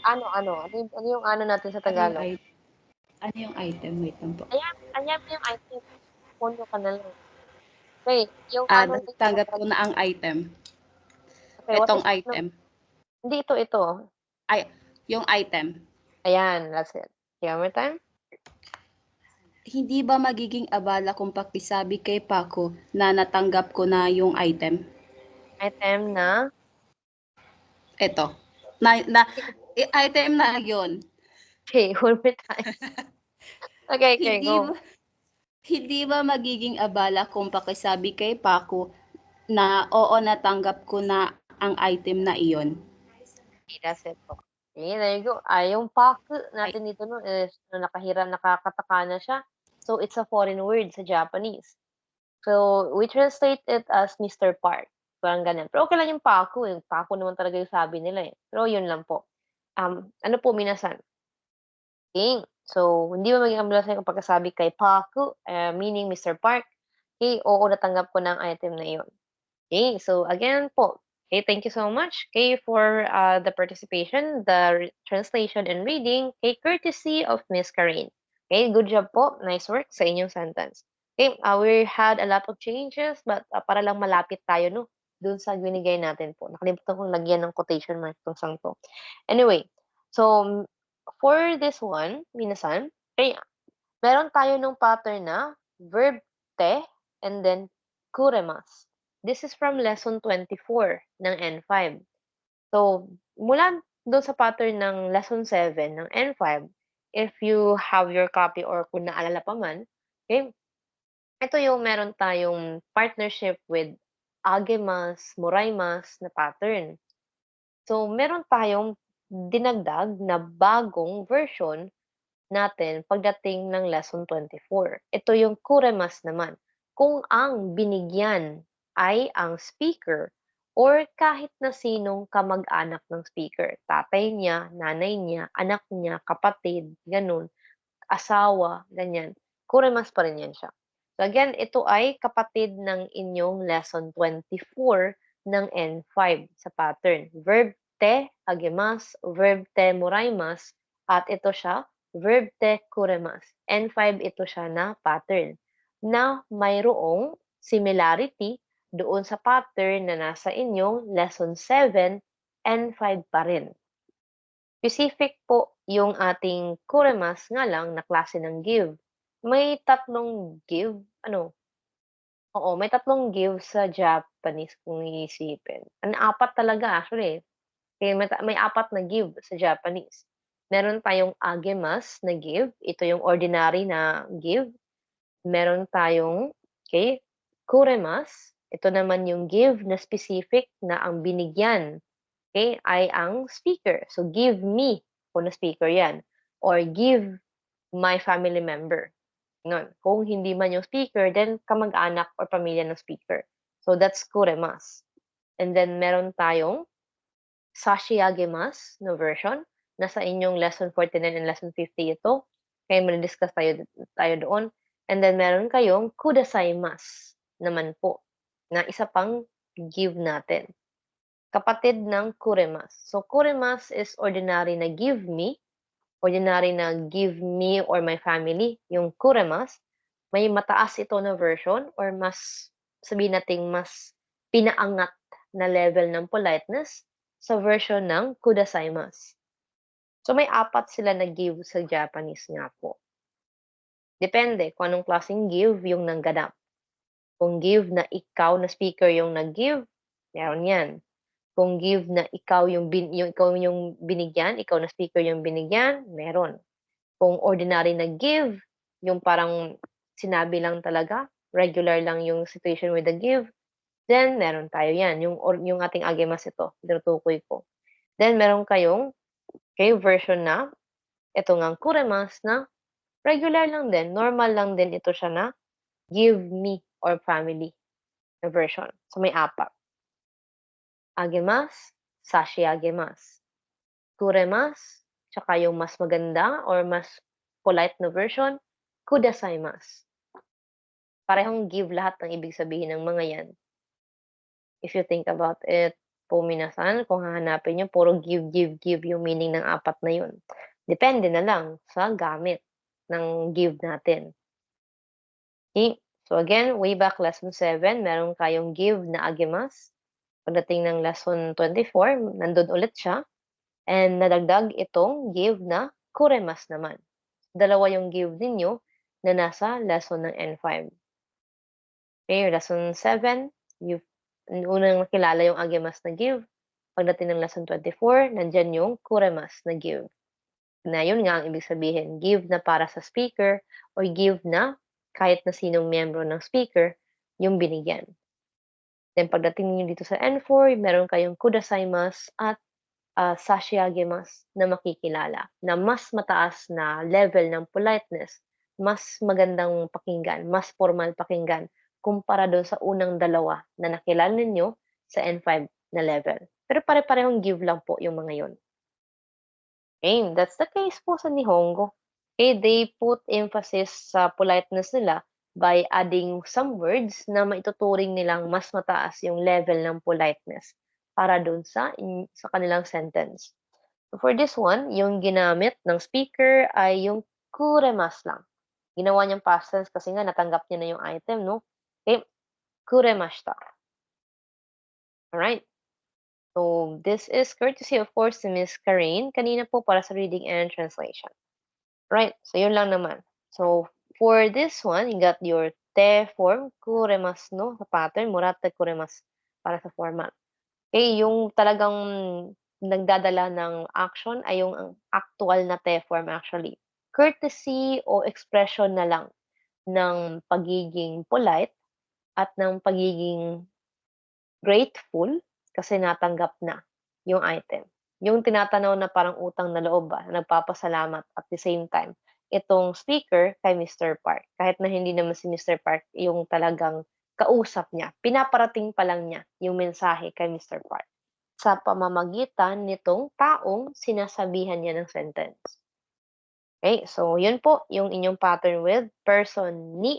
Speaker 1: Ano yung ano natin sa Tagalog?
Speaker 5: Ano yung item? Wait lang po.
Speaker 1: Ayan yung item. Pondo ka na lang. Okay, yung
Speaker 5: natanggap ko na ang item.
Speaker 1: Okay,
Speaker 5: Itong item.
Speaker 1: Hindi ito.
Speaker 5: Yung item.
Speaker 1: Ayan, that's it. Okay, one more time.
Speaker 5: Hindi ba magiging abala kung pakisabi kay Paco na natanggap ko na yung item?
Speaker 1: Item na?
Speaker 5: Ito. Item na yun.
Speaker 1: Okay, one more time. Okay, go.
Speaker 5: Hindi ba magiging abala kung pakisabi kay Paco na oo, natanggap ko na ang item na iyon?
Speaker 1: Okay, that's it po. Okay, there you go. Yung paku natin dito no is nakakataka na siya. So, it's a foreign word sa Japanese. So, we translate it as Mr. Park. Parang ganun. Pero okay lang yung paku. Yung paku naman talaga yung sabi nila eh. Pero yun lang po. Ano po, minasan? Okay. So, hindi ba maging ambala sa'yo kapag sabi kay Paku, meaning Mr. Park, okay, oo, natanggap ko ng item na yun. Okay, so again po, okay, thank you so much, okay, for the participation, the translation and reading, okay, courtesy of Miss Karen. Okay, good job po. Nice work sa inyong sentence. Okay, we had a lot of changes but para lang malapit tayo no dun sa binigay natin po. Nakalimutan kong lagyan ng quotation mark tong sang to. Anyway, so for this one, minasan, okay, meron tayo nung pattern na verb te and then kuremas. This is from lesson 24 ng N5. So, mula doon sa pattern ng lesson 7 ng N5, if you have your copy or kung naalala pa man, okay, ito yung meron tayong partnership with agemas, moraimas na pattern. So, meron tayong dinagdag na bagong version natin pagdating ng lesson 24. Ito yung kuremas naman. Kung ang binigyan ay ang speaker or kahit na sinong kamag-anak ng speaker. Tatay niya, nanay niya, anak niya, kapatid, ganun, asawa, ganyan. Kuremas pa rin yan siya. So again, ito ay kapatid ng inyong lesson 24 ng N5 sa pattern. Verb te agemas, verb te moraimas, at ito siya, verb te kuremas. N5 ito siya na pattern na mayroong similarity doon sa pattern na nasa inyong lesson 7, N5 pa rin. Specific po yung ating kuremas nga lang na klase ng give. May tatlong give, may tatlong give sa Japanese kung iisipin. Apat talaga actually. Kaya may apat na give sa Japanese. Meron tayong agemas na give. Ito yung ordinary na give. Meron tayong, kuremas. Ito naman yung give na specific na ang binigyan, ay ang speaker. So, give me kung na speaker yan. Or give my family member. Nun. Kung hindi man yung speaker, then kamag-anak or pamilya ng speaker. So, that's kuremas. And then, meron tayong sashiagemas na version. Nasa inyong lesson 49 and lesson 50 ito. Kaya mag-discuss tayo doon. And then, meron kayong kudasaimasu naman po, na isa pang give natin. Kapatid ng kuremas. So, kuremas is ordinary na give me, ordinary na give me or my family. Yung kuremas, may mataas ito na version or mas, sabihin natin, mas pinaangat na level ng politeness sa version ng kudasaimasu. So, may apat sila na give sa Japanese nga po. Depende kung anong klaseng give yung nangganap. Kung give na ikaw na speaker yung nag-give, meron yan. Kung give na ikaw yung binigyan, ikaw na speaker yung binigyan, meron. Kung ordinary na give, yung parang sinabi lang talaga, regular lang yung situation with the give, then meron tayo yan. Yung ating agemas ito, tinutukoy ko. Then meron kayong version na, ito nga kuremas na regular lang din, normal lang din ito siya na give me or family na version. So may apat. Agemas, sashiagemas. Kuremas, tsaka yung mas maganda or mas polite na version, kudasaimasu. Parehong give lahat ng ibig sabihin ng mga yan. If you think about it, po minasan, kung hahanapin nyo, puro give yung meaning ng apat na yun. Depende na lang sa gamit ng give natin. Okay? So again, way back lesson 7, meron kayong give na agemas. Pagdating ng lesson 24, nandun ulit siya. And nadagdag itong give na kuremas naman. Dalawa yung give ninyo na nasa lesson ng N5. Okay, lesson 7, unang nakilala yung agemas na give. Pagdating ng lesson 24, nandyan yung kuremas na give. Na yun nga ang ibig sabihin, give na para sa speaker or give na kahit na sinong miyembro ng speaker yung binigyan. Then pagdating niyo dito sa N4, meron kayong kudasaimasu at sashiagemas na makikilala, na mas mataas na level ng politeness, mas magandang pakinggan, mas formal pakinggan, kumpara doon sa unang dalawa na nakilala ninyo sa N5 na level. Pero pare-parehong give lang po yung mga yun. Okay, that's the case po sa Nihongo. Okay, they put emphasis sa politeness nila by adding some words na maituturing nilang mas mataas yung level ng politeness para doon sa kanilang sentence. So for this one, yung ginamit ng speaker ay yung kuremasu lang. Ginawa niyang past tense kasi nga natanggap niya na yung item, no? Okay, kuremashita. Alright. So, this is courtesy, of course, to Miss Karain. Kanina po para sa reading and translation. Right. So, yun lang naman. So, for this one, you got your te form, kuremasu no, sa pattern, muratte kuremasu para sa format. Okay, yung talagang nagdadala ng action ay yung actual na te form actually. Courtesy o expression na lang ng pagiging polite at ng pagiging grateful kasi natanggap na yung item. Yung tinatanaw na parang utang na loob ba, nagpapasalamat at the same time, itong speaker kay Mr. Park. Kahit na hindi naman si Mr. Park yung talagang kausap niya, pinaparating pa lang niya yung mensahe kay Mr. Park sa pamamagitan nitong taong sinasabihan niya ng sentence. Okay, so yun po yung inyong pattern with person ni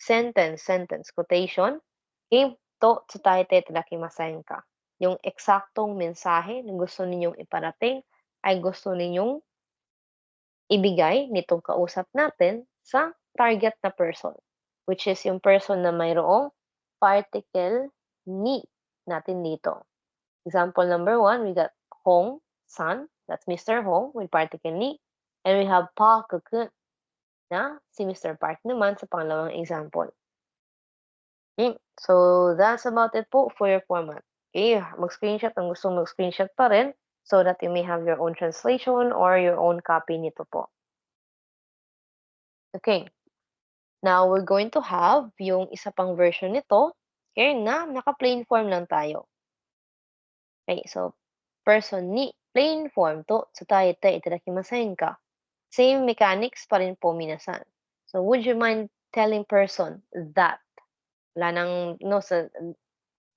Speaker 1: sentence quotation. Okay, to tsutaete itadakimasen ka. Yung eksaktong mensahe na gusto ninyong iparating ay gusto ninyong ibigay nitong kausap natin sa target na person, which is yung person na mayroong particle ni natin dito. Example number 1, we got Hong-san, that's Mr. Hong with particle ni, and we have Park-kun na si Mr. Park naman sa pangalawang example. Okay, so that's about it po for your format. Okay, mag-screenshot ang gusto mag-screenshot pa rin so that you may have your own translation or your own copy nito po. Okay, now we're going to have yung isa pang version nito, okay, na naka-plain form lang tayo. Okay, so person ni plain form to tsutaete itadakimasen ka. Same mechanics pa rin po minasan. So would you mind telling person that? Wala nang, no, sa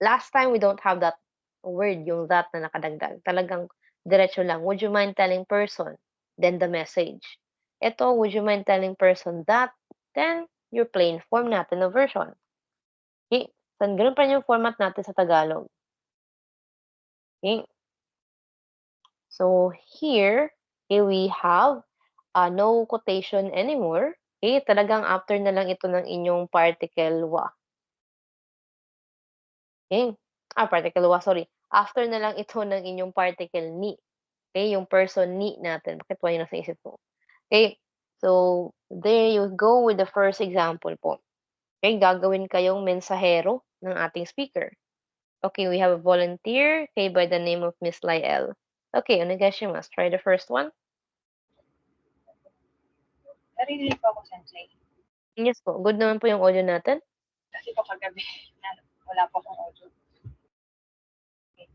Speaker 1: last time we don't have that word, yung that na nakadagdag. Talagang diretso lang. Would you mind telling person? Then the message. Ito, would you mind telling person that? Then your plain form natin na version. Okay? So, ganun pa rin yung format natin sa Tagalog. Okay? So, here, okay, we have no quotation anymore. Okay? Talagang after na lang ito ng inyong particle wa. Okay? Particle wa, sorry. After na lang ito ng inyong particle ni. Okay? Yung person ni natin. Bakit wa yun nasa isip ko? Okay? So, there you go with the first example po. Okay? Gagawin kayong mensahero ng ating speaker. Okay, we have a volunteer, okay, by the name of Miss Lyel. Okay, onegaishimasu. Try the first one.
Speaker 6: Narinig po ako, Sensei.
Speaker 1: Yes po. Good naman po yung audio natin.
Speaker 6: Kasi po kagabi, wala po akong audio. Okay.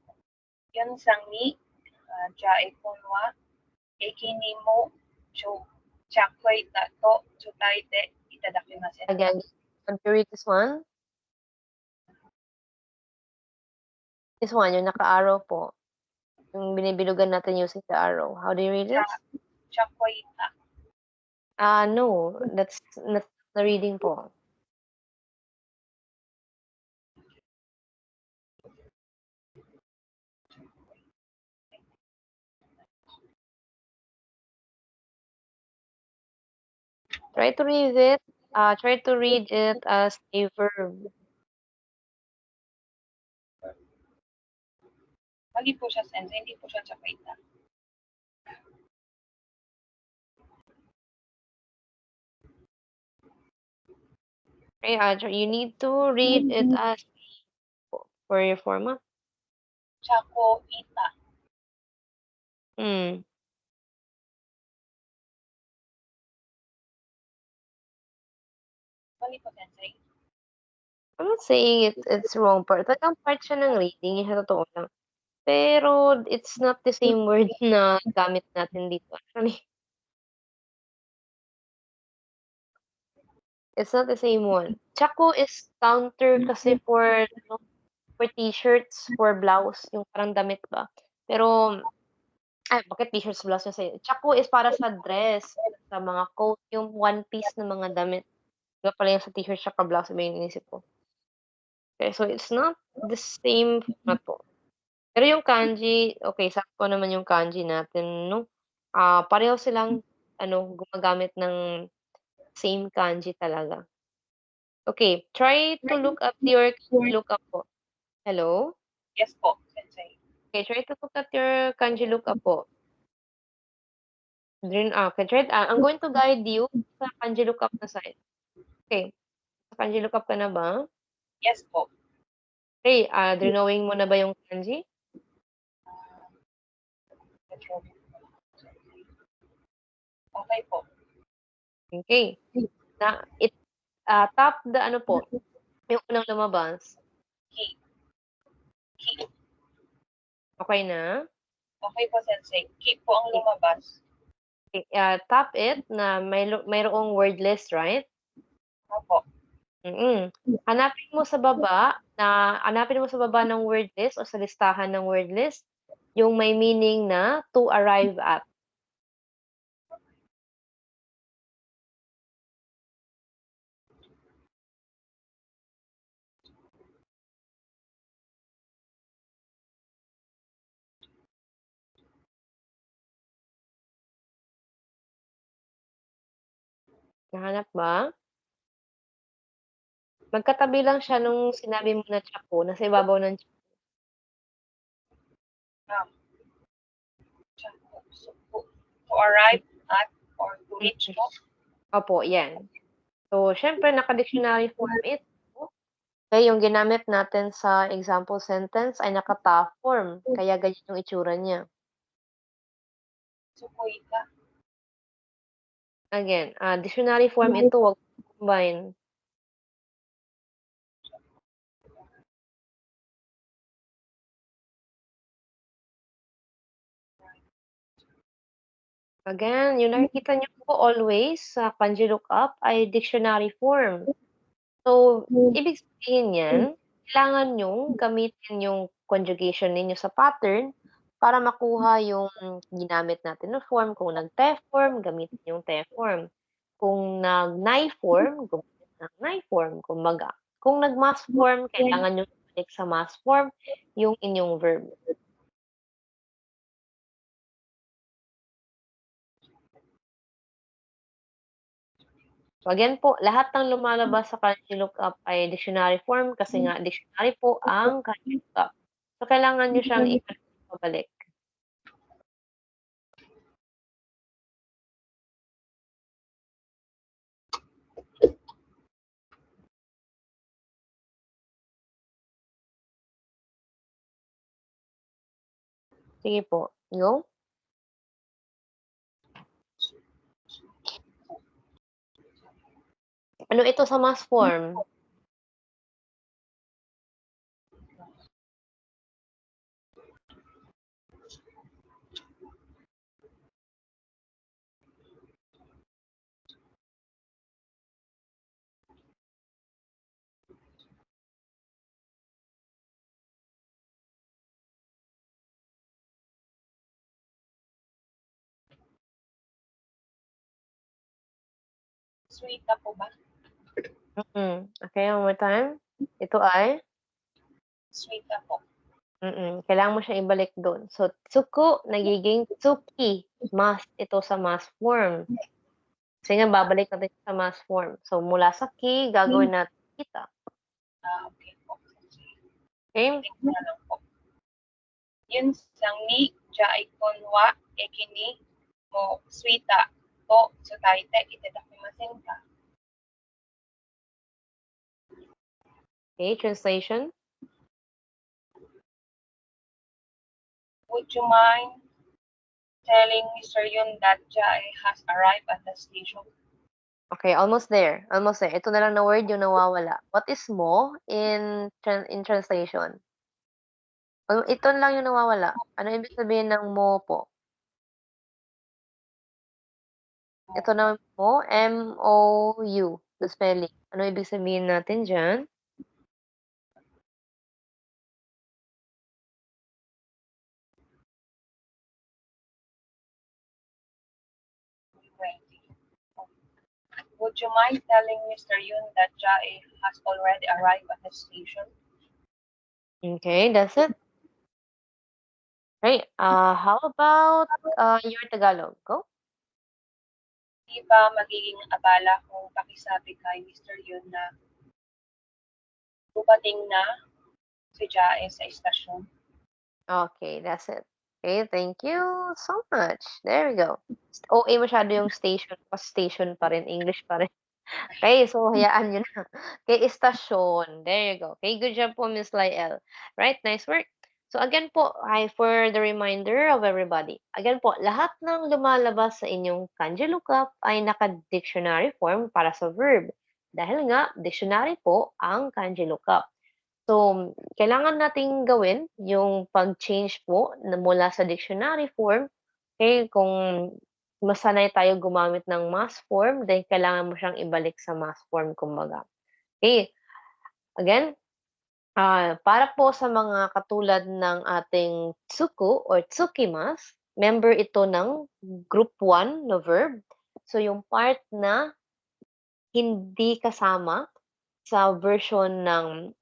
Speaker 6: Yun sang ni, jae konwa, ekini mo, chakoy to, tsutaite itadakimasen.
Speaker 1: Again, can you read this one? This one, yung naka-arrow po. Yung binibilugan natin using the arrow. How do you read it?
Speaker 6: Chakoy ta.
Speaker 1: No. That's not the reading po. Try to read it. Try to read it as a verb.
Speaker 6: Mali po siya, Sensei. Hindi po siya chakoy ta.
Speaker 1: Okay, you need to read it as for your format.
Speaker 6: Chako ita. Mali po, Sensei.
Speaker 1: I'm not saying it's wrong part. Talagang part siya ng reading, sa totoo lang. Pero it's not the same word na gamit natin dito actually. It's not the same one. Chako is counter kasi for t-shirts, for blouse, yung parang damit ba. Pero bakit t-shirts, blouse kasi? Chako is para sa dress, sa mga coat, yung one piece na mga damit. Diba pala yung sa t-shirt tsaka blouse, iba yung inisip ko. Okay, so it's not the same format po. Pero yung kanji, okay, sakto naman yung kanji natin, no? Pareho silang gumagamit ng same kanji talaga. Okay, try to look up your kanji lookup po. Hello?
Speaker 6: Yes po, Sensei.
Speaker 1: Okay, try to look at your kanji lookup po. I'm going to guide you sa kanji lookup na site. Okay, sa kanji lookup ka na ba?
Speaker 6: Yes po.
Speaker 1: Okay, drawing mo na ba yung kanji?
Speaker 6: Okay po.
Speaker 1: Okay. Tap the ano po, yung unang lumabas.
Speaker 6: Ki. Ki.
Speaker 1: Okay na?
Speaker 6: Okay po, Sensei. Ki po ang lumabas.
Speaker 1: Okay, tap it na mayroong word list, right?
Speaker 6: Opo.
Speaker 1: Hanapin mo sa baba ng word list o sa listahan ng word list yung may meaning na to arrive at. Nahanap ba? Magkatabi lang siya nung sinabi mo na Chaco, nasa ibabaw ng
Speaker 6: To arrive at or to reach po.
Speaker 1: Opo, yan. So, siyempre naka-dictionary form ito. Kaya yung ginamit natin sa example sentence ay naka-ta form, kaya ganyan yung itsura niya.
Speaker 6: Sukuita.
Speaker 1: Again, dictionary form ito, wag combine. Again, yung nakikita niyo po always sa kanji lookup ay dictionary form. So, ibig sabihin niyan, kailangan niyong gamitin yung conjugation ninyo sa pattern para makuha yung ginamit natin na form. Kung nag-te form, gamitin yung te form. Kung nag-nai form, gumamit ng nai form. Kung nag-mas form, kailangan nyo ibalik sa mas form yung inyong verb. So again po, lahat ng lumalabas sa kanji lookup ay dictionary form kasi nga dictionary po ang kanji lookup. So kailangan nyo siyang ibalik. Sige po, go. Ano ito sa mas form?
Speaker 6: Suita po ba?
Speaker 1: Okay, one more time. Ito ay?
Speaker 6: Suita po.
Speaker 1: Kailangan mo siya ibalik doon. So, tsuku, nagiging tsuki. Mas, ito sa mas form. Kasi nga, babalik natin sa mas form. So, mula sa ki, gagawin natin kita.
Speaker 6: Okay po.
Speaker 1: Okay?
Speaker 6: Tingnan na lang po. Yun sang ni jaikon wa ekini mo suita to tsutaite itadakimasen ka.
Speaker 1: Okay, translation.
Speaker 6: Would you mind telling Mr. Yun that Jai has arrived at the station?
Speaker 1: Okay, almost there. Almost there. Ito na lang na word yung nawawala. What is mo in translation? Ito lang yung nawawala. Ano ibig sabihin ng mo po? Ito na mo, M-O-U, the spelling. Ano ibig sabihin natin dyan?
Speaker 6: Would you mind telling Mr. Yun that Jai has already arrived at the station?
Speaker 1: Okay, that's it. Right. How about your Tagalog? Go.
Speaker 6: Di ba magiging abala kung pakisabi kay Mr. Yun na dumating na si Jae sa istasyon?
Speaker 1: Okay, that's it. Okay, thank you so much. There we go. OA masyado yung station pa rin, English pa rin. Okay, so hayaan niyo na. Okay, istasyon. There you go. Okay, good job po, Miss Lyel. Right, nice work. So again po, for the reminder of everybody. Again po, lahat ng lumalabas sa inyong kanji lookup ay naka-dictionary form para sa verb. Dahil nga, dictionary po ang kanji lookup. So, kailangan nating gawin yung pag-change po na mula sa dictionary form, okay, kung masanay tayo gumamit ng mass form, then kailangan mo siyang ibalik sa mass form kumbaga. Okay, again, para po sa mga katulad ng ating tsuku or tsukimas, member ito ng group 1 na verb. So, yung part na hindi kasama sa version ng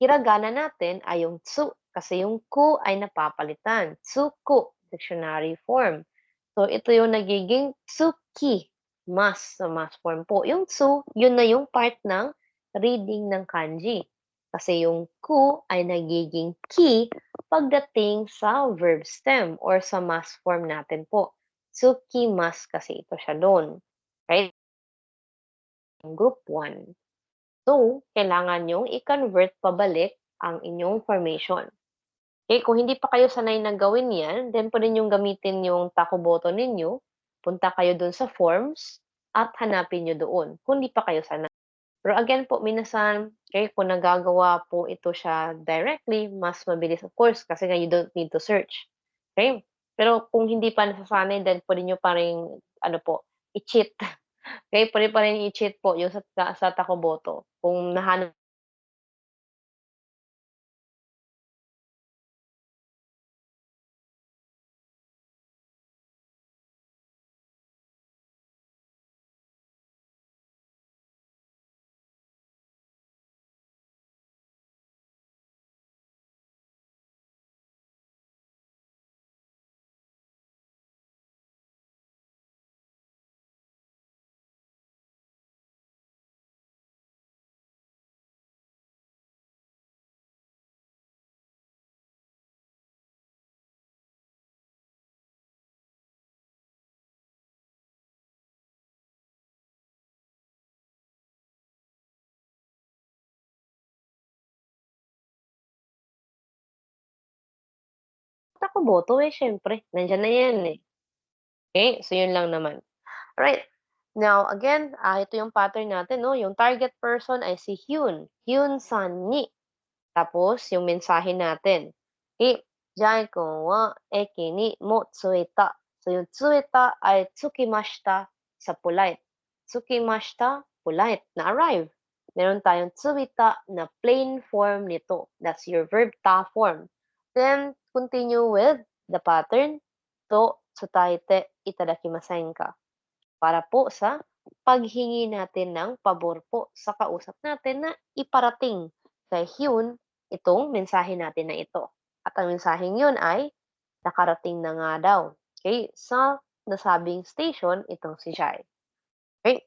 Speaker 1: hiragana natin ay yung tsu, kasi yung ku ay napapalitan. Tsuku, dictionary form. So, ito yung nagiging tsuki, mas sa mas form po. Yung tsu, yun na yung part ng reading ng kanji. Kasi yung ku ay nagiging ki pagdating sa verb stem or sa mas form natin po. Tsukimas kasi ito siya doon. Right? Group 1. So, kailangan nyong i-convert pabalik ang inyong formation. Okay, kung hindi pa kayo sanay na gawin yan, then pwede nyong gamitin yung takuboto ninyo, punta kayo dun sa forms, at hanapin nyo doon, kung hindi pa kayo sanay. Pero again po, minasan, okay, kung nagagawa po ito siya directly, mas mabilis of course, kasi nga you don't need to search. Okay? Pero kung hindi pa nasasanay, then pwede nyo pa rin, i-cheat. Okay, pwede pa rin i-cheat po yung sa takuboto. Kung nahanap takuboto, eh, siyempre nandiyan na yan, eh. Okay, so yun lang naman. Alright, now again, ito yung pattern natin 'no, yung target person ay si Hyun, Hyun-san ni. Tapos yung mensahe natin, Jai-kun wa eki ni mo tsueta. So yung tsueta ay tsukimashita sa polite. Tsukimashita, polite, na-arrive. Meron tayong tsuita na plain form nito. That's your verb ta form. Then, continue with the pattern. To tsutaete itadakimasen ka. Para po sa paghingi natin ng pabor po sa kausap natin na iparating kay Hyun itong mensahe natin na ito. At ang mensaheng yun ay nakarating na nga daw. Okay? Sa nasabing station, itong si Jai. Okay?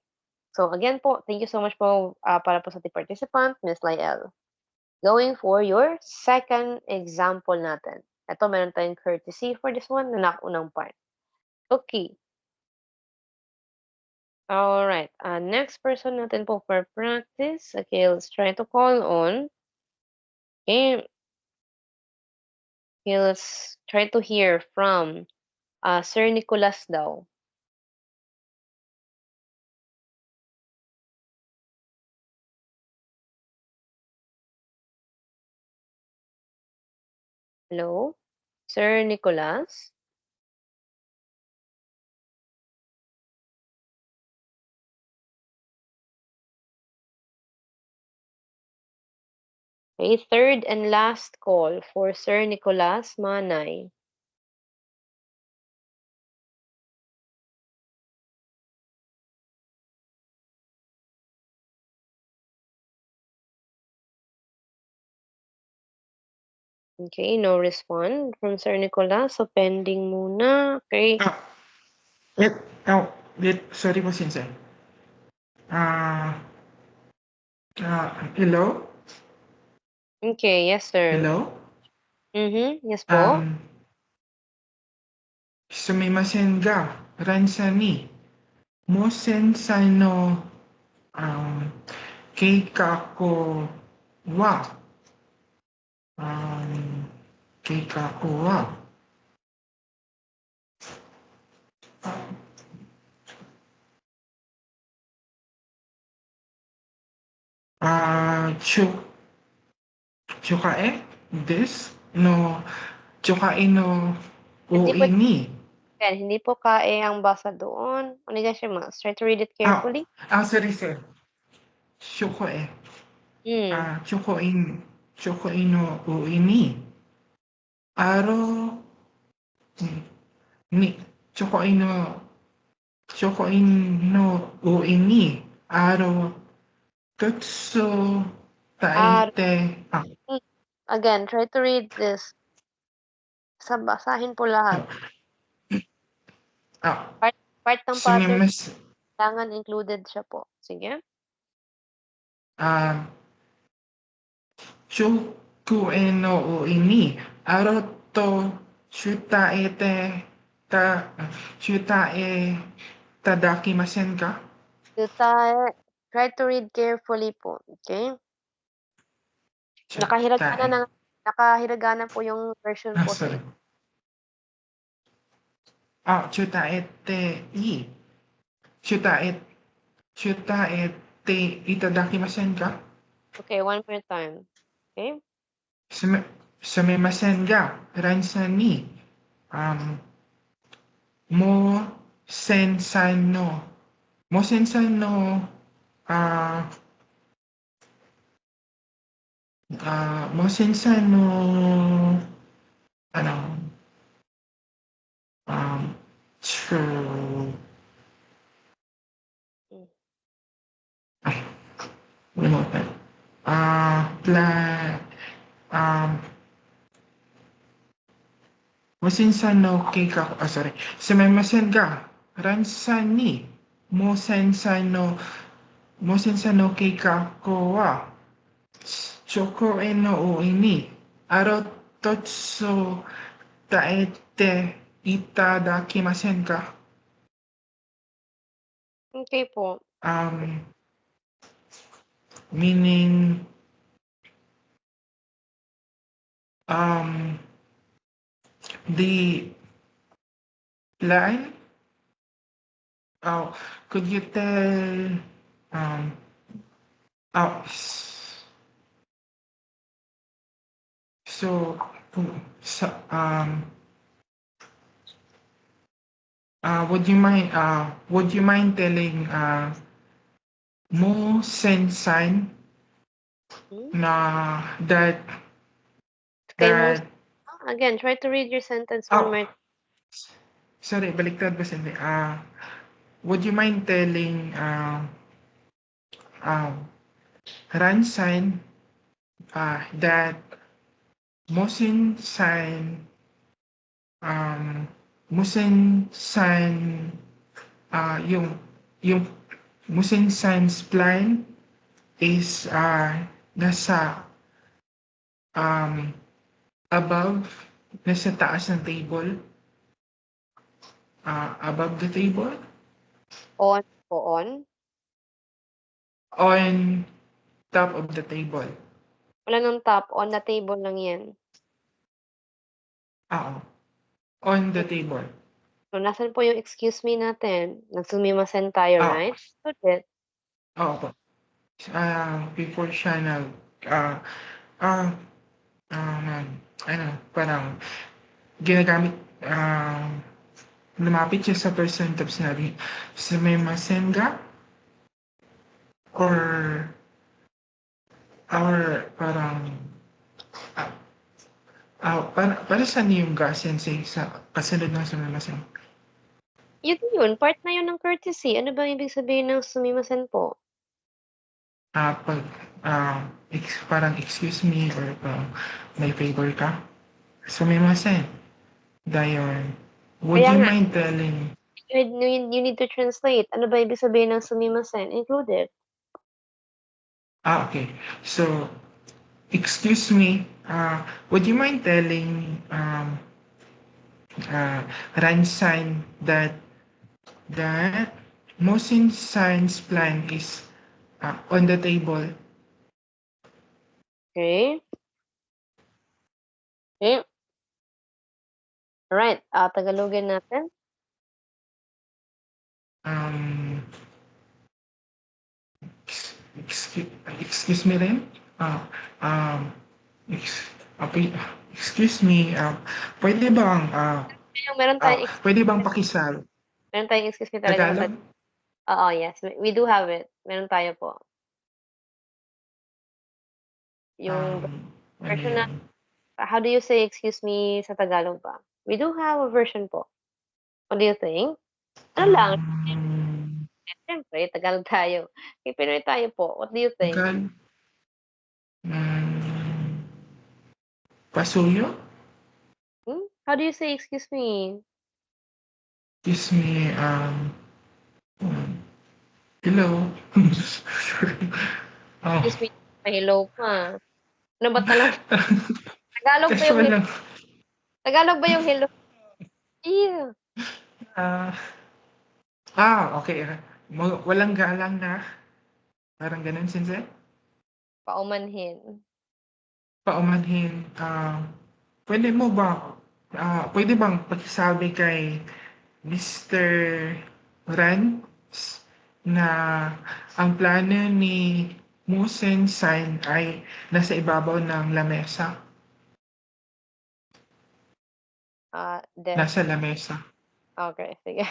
Speaker 1: So again po, thank you so much po para po sa ating participant, Ms. Lyel. Going for your second example natin. Ito, meron tayong courtesy for this one na nakunang part. Okay. Alright, next person natin po for practice. Okay, let's try to call on. Okay, let's try to hear from Sir Nicolas daw. Hello, Sir Nicolas? Okay, third and last call for Sir Nicolas Manay. Okay, no respond from Sir Nicolas. So, pending muna. Okay.
Speaker 7: sorry po, Sensei. Hello?
Speaker 1: Okay, yes, sir.
Speaker 7: Hello?
Speaker 1: Yes po.
Speaker 7: Sumimasen ga, ransani, mosen sano, keikaku wa, keikaku wa, chukae des no, chukae no
Speaker 1: Hindi po,
Speaker 7: uini.
Speaker 1: hindi po kae ang basa doon. Onegaishimasu. Try to read it carefully.
Speaker 7: Sorry, sir. Chukoe.
Speaker 1: Hmm.
Speaker 7: Chokoin no uini. Aro ni chokoin no uini. Aro tutsu taite.
Speaker 1: Again, try to read this. Basahin po lahat. Part ng pattern, kailangan included siya po. Sige.
Speaker 7: Chokoe no uini. Aro to shutaete tadakimasen ka?
Speaker 1: Try to read carefully po. Okay? Nakahiragana po yung version po sa
Speaker 7: sorry. Chutaete itadakimasen ka?
Speaker 1: Okay, one more time. Okay?
Speaker 7: Sumimasen ga, ransan ni, mo sensan no, true. Remote. Mosensan no keikaku, sorry. Sumimasen ga, ransan ni, mosensan no keikaku wa, chokoe no ui ni, aro totsu taete itadakimasen ka?
Speaker 1: Okay po.
Speaker 7: Meaning, the line, could you tell, would you mind telling mo sensan na that
Speaker 1: Again, try to read your sentence one more.
Speaker 7: Sorry, baliktad ba sindi? Would you mind telling Ransan that Mosin San yung Musin San's plan is nasa above, nasa taas ng table, above the table,
Speaker 1: On
Speaker 7: top of the table.
Speaker 1: wala nang top, on the table lang yan.
Speaker 7: On the table.
Speaker 1: So, nasan po yung excuse me natin? Nagsumimasen tayo, right? Good.
Speaker 7: Po. Before siya parang ginagamit, lumapit siya sa person tapos sinabi, sumimasen ga? Or parang, para saan yung ga, Sensei, sa kasunod ng sumimasen?
Speaker 1: Yun, part na yun ng courtesy. Ano ba ibig sabihin ng sumimasen po?
Speaker 7: Parang excuse me or may favor ka, sumimasen. Dayon, would you mind telling?
Speaker 1: you need to translate. Ano ba ibig sabihin ng sumimasen? Included.
Speaker 7: Okay. So, excuse me, would you mind telling Ransan that Mosin San's plan is on the table?
Speaker 1: Okay. Okay. Alright, Tagalogin natin.
Speaker 7: Um, excuse me rin? Um, ex, excuse me, pwede bang,
Speaker 1: Meron tayong
Speaker 7: pwede bang pakisabi?
Speaker 1: excuse me talaga sa
Speaker 7: Tagalog?
Speaker 1: Oo, yes. We do have it. Meron tayo po. Yung
Speaker 7: Ano
Speaker 1: version na,
Speaker 7: yun?
Speaker 1: how do you say excuse me sa Tagalog ba? We do have a version po. What do you think? Ano lang,
Speaker 7: Um,
Speaker 1: siyempre, Tagalog tayo. Kay Pinoy tayo po. What do you think?
Speaker 7: Tagal, pasuyo?
Speaker 1: How do you say excuse me?
Speaker 7: Excuse me, hello? Sorry. Oh.
Speaker 1: Excuse me, hello pa. Ano ba talaga? Tagalog ba yung
Speaker 7: Casual lang.
Speaker 1: Tagalog ba yung hello? Ew.
Speaker 7: Okay. Walang galang na. Parang ganun, Sensei.
Speaker 1: Paumanhin.
Speaker 7: Paumanhin. Pwede mo ba, pwede bang pakisabi kay Mr. Rans na ang plano ni Musen Sign ay nasa ibabaw ng lamesa? Nasa lamesa.
Speaker 1: Okay, sige.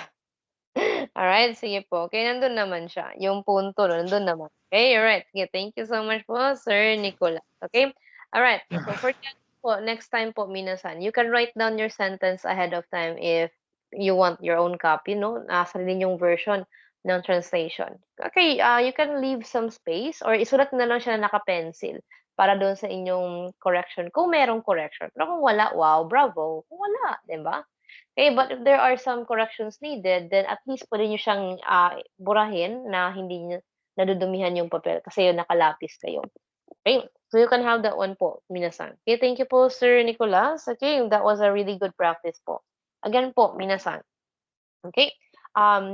Speaker 1: Alright, sige po. Okay, nandun naman siya. Yung punto, nandun naman. Okay, alright. Sige, thank you so much po, Sir Nicolas. Okay? Alright. So,
Speaker 7: Yeah.
Speaker 1: for that po, next time po, minasan, you can write down your sentence ahead of time if you want your own copy, no? Sarili yung version ng translation. Okay, you can leave some space or isulat na lang siya na naka-pencil para doon sa inyong correction kung merong correction. Pero kung wala, wow, bravo. Kung wala, di ba? Okay, but if there are some corrections needed, then at least pwede niyo siyang, burahin na hindi niyo nadudumihan yung papel kasi yun nakalapis kayo. Okay, so you can have that one po, minasan. Okay, thank you po, Sir Nicolas. Okay, that was a really good practice po. Again po, minasan. Okay,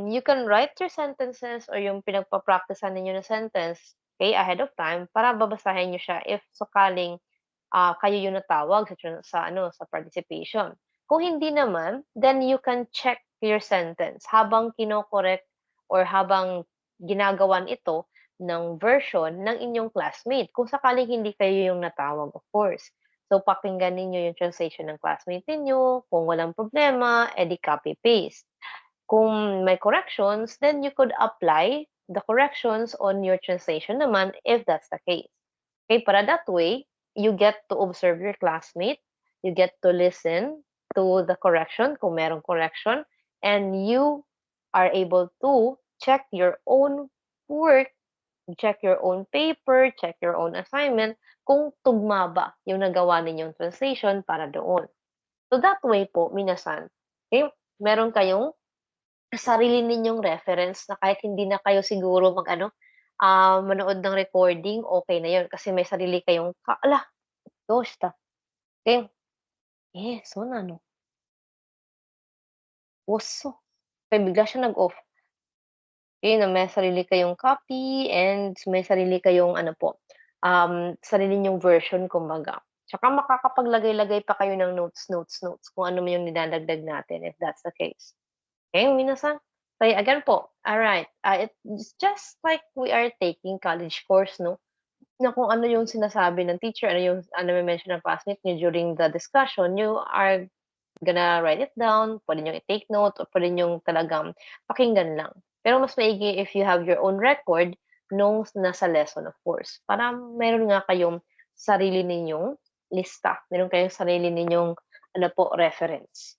Speaker 1: you can write your sentences or yung pinagpa-practicean ninyo na sentence, okay, ahead of time para babasahin niyo siya if sakaling kayo yung natawag sa participation. Kung hindi naman, then you can check your sentence habang kino-correct or habang ginagawan ito ng version ng inyong classmate. Kung sakaling hindi kayo yung natawag, of course. So, pakinggan ninyo yung translation ng classmate ninyo. Kung walang problema, edi copy-paste. Kung may corrections, then you could apply the corrections on your translation naman if that's the case. Okay, para that way, you get to observe your classmate, you get to listen to the correction, kung merong correction, and you are able to check your own work, check your own paper, check your own assignment, kung tugma ba yung nagawa ninyong translation para doon. So that way po, minasan, okay, meron kayong sarili ninyong reference na kahit hindi na kayo siguro manood ng recording, okay na yun kasi may sarili kayong "Ala, dosta." Okay. So na 'no. Oso. Kaya bigla siya nag-off. Okay, na may sarili kayong copy and may sarili kayong sarili niyong version kumbaga. Tsaka makakapaglagay-lagay pa kayo ng notes kung ano man yung dinadagdag natin if that's the case. Okay, minasan. Kaya again po, alright, it's just like we are taking college course 'no, na kung ano yung sinasabi ng teacher, ano yung mention ng classmate niyo during the discussion, you are gonna write it down, puwede niyong i-take note o puwede niyong talagang pakinggan lang. Pero mas maigi if you have your own record nung nasa lesson of course, para meron nga kayong sarili ninyong lista, meron kayong sarili ninyong reference.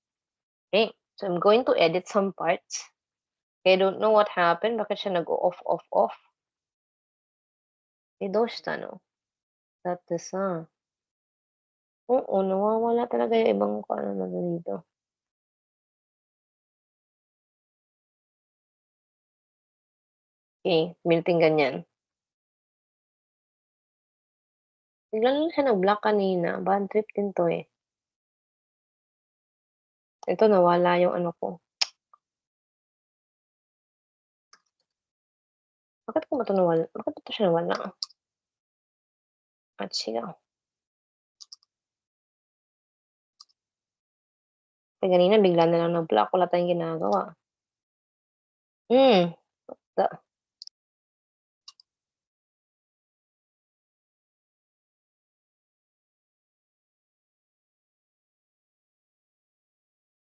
Speaker 1: Okay, so I'm going to edit some parts. I don't know what happened, bakit siya nag-o-off. Doshta 'no? Dati oo, nawawala talaga yung ibang dito. Okay, melting ganyan. Bigla lang siya nag-block kanina, bad trip din 'to, eh. Ito nawala yung ano ko. Bakit ko ba 'to nawala? Bakit ba 'to siya nawala? At siya. Kasi kanina bigla na lang nag-block, wala tayong ginagawa. Da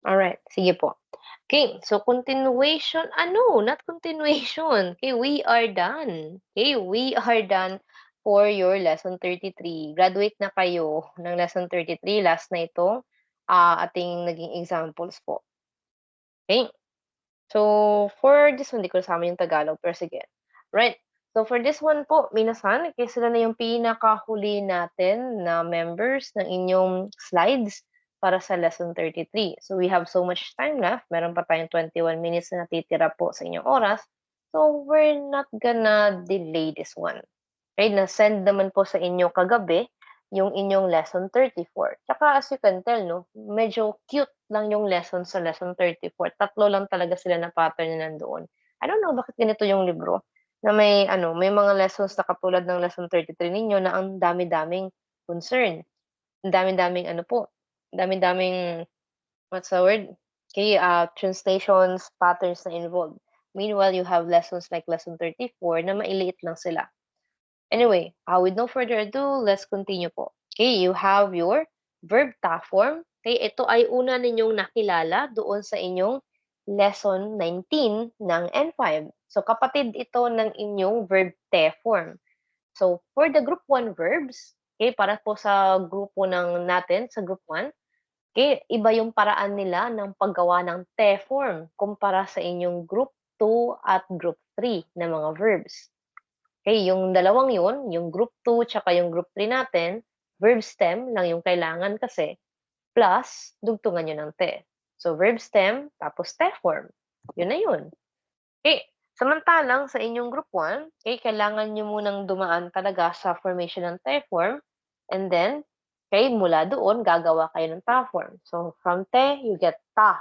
Speaker 1: alright, sige po. Okay, so continuation not continuation. Okay, we are done. Okay, we are done for your lesson 33. Graduate na kayo ng lesson 33. Last na itong, ating naging examples po. Okay? So, for this one, di ko kasama yung Tagalog, pero sige. Right. So, for this one po, minasan, kaya sila na yung pinakahuli natin na members ng inyong slides para sa lesson 33. So, we have so much time left. Meron pa tayong 21 minutes na natitira po sa inyong oras. So, we're not gonna delay this one. Okay, na-send naman po sa inyo kagabi yung inyong lesson 34. Tsaka as you can tell, no, medyo cute lang yung lesson sa lesson 34. Tatlo lang talaga sila na pattern na nandoon. I don't know bakit ganito yung libro na may may mga lessons na katulad ng lesson 33 ninyo na ang dami-daming concern. Ang dami-daming dami-daming what's the word? Okay, translations, patterns na involved. Meanwhile, you have lessons like lesson 34 na mailiit lang sila. Anyway, with no further ado, let's continue po. Okay, you have your verb ta form. Okay, ito ay una ninyong nakilala doon sa inyong lesson 19 ng N5. So, kapatid ito ng inyong verb te form. So, for the group 1 verbs, okay, para po sa grupo natin, sa group 1, okay, iba yung paraan nila ng paggawa ng te form kumpara sa inyong group 2 at group 3 na mga verbs. Okay, yung dalawang yun, yung group 2 tsaka yung group 3 natin, verb stem lang yung kailangan kasi, plus dugtungan nyo ng te. So, verb stem, tapos te form. Yun na yun. Okay, samantalang sa inyong group 1, okay, kailangan nyo munang dumaan talaga sa formation ng te form, and then, okay, mula doon, gagawa kayo ng ta form. So, from te, you get ta.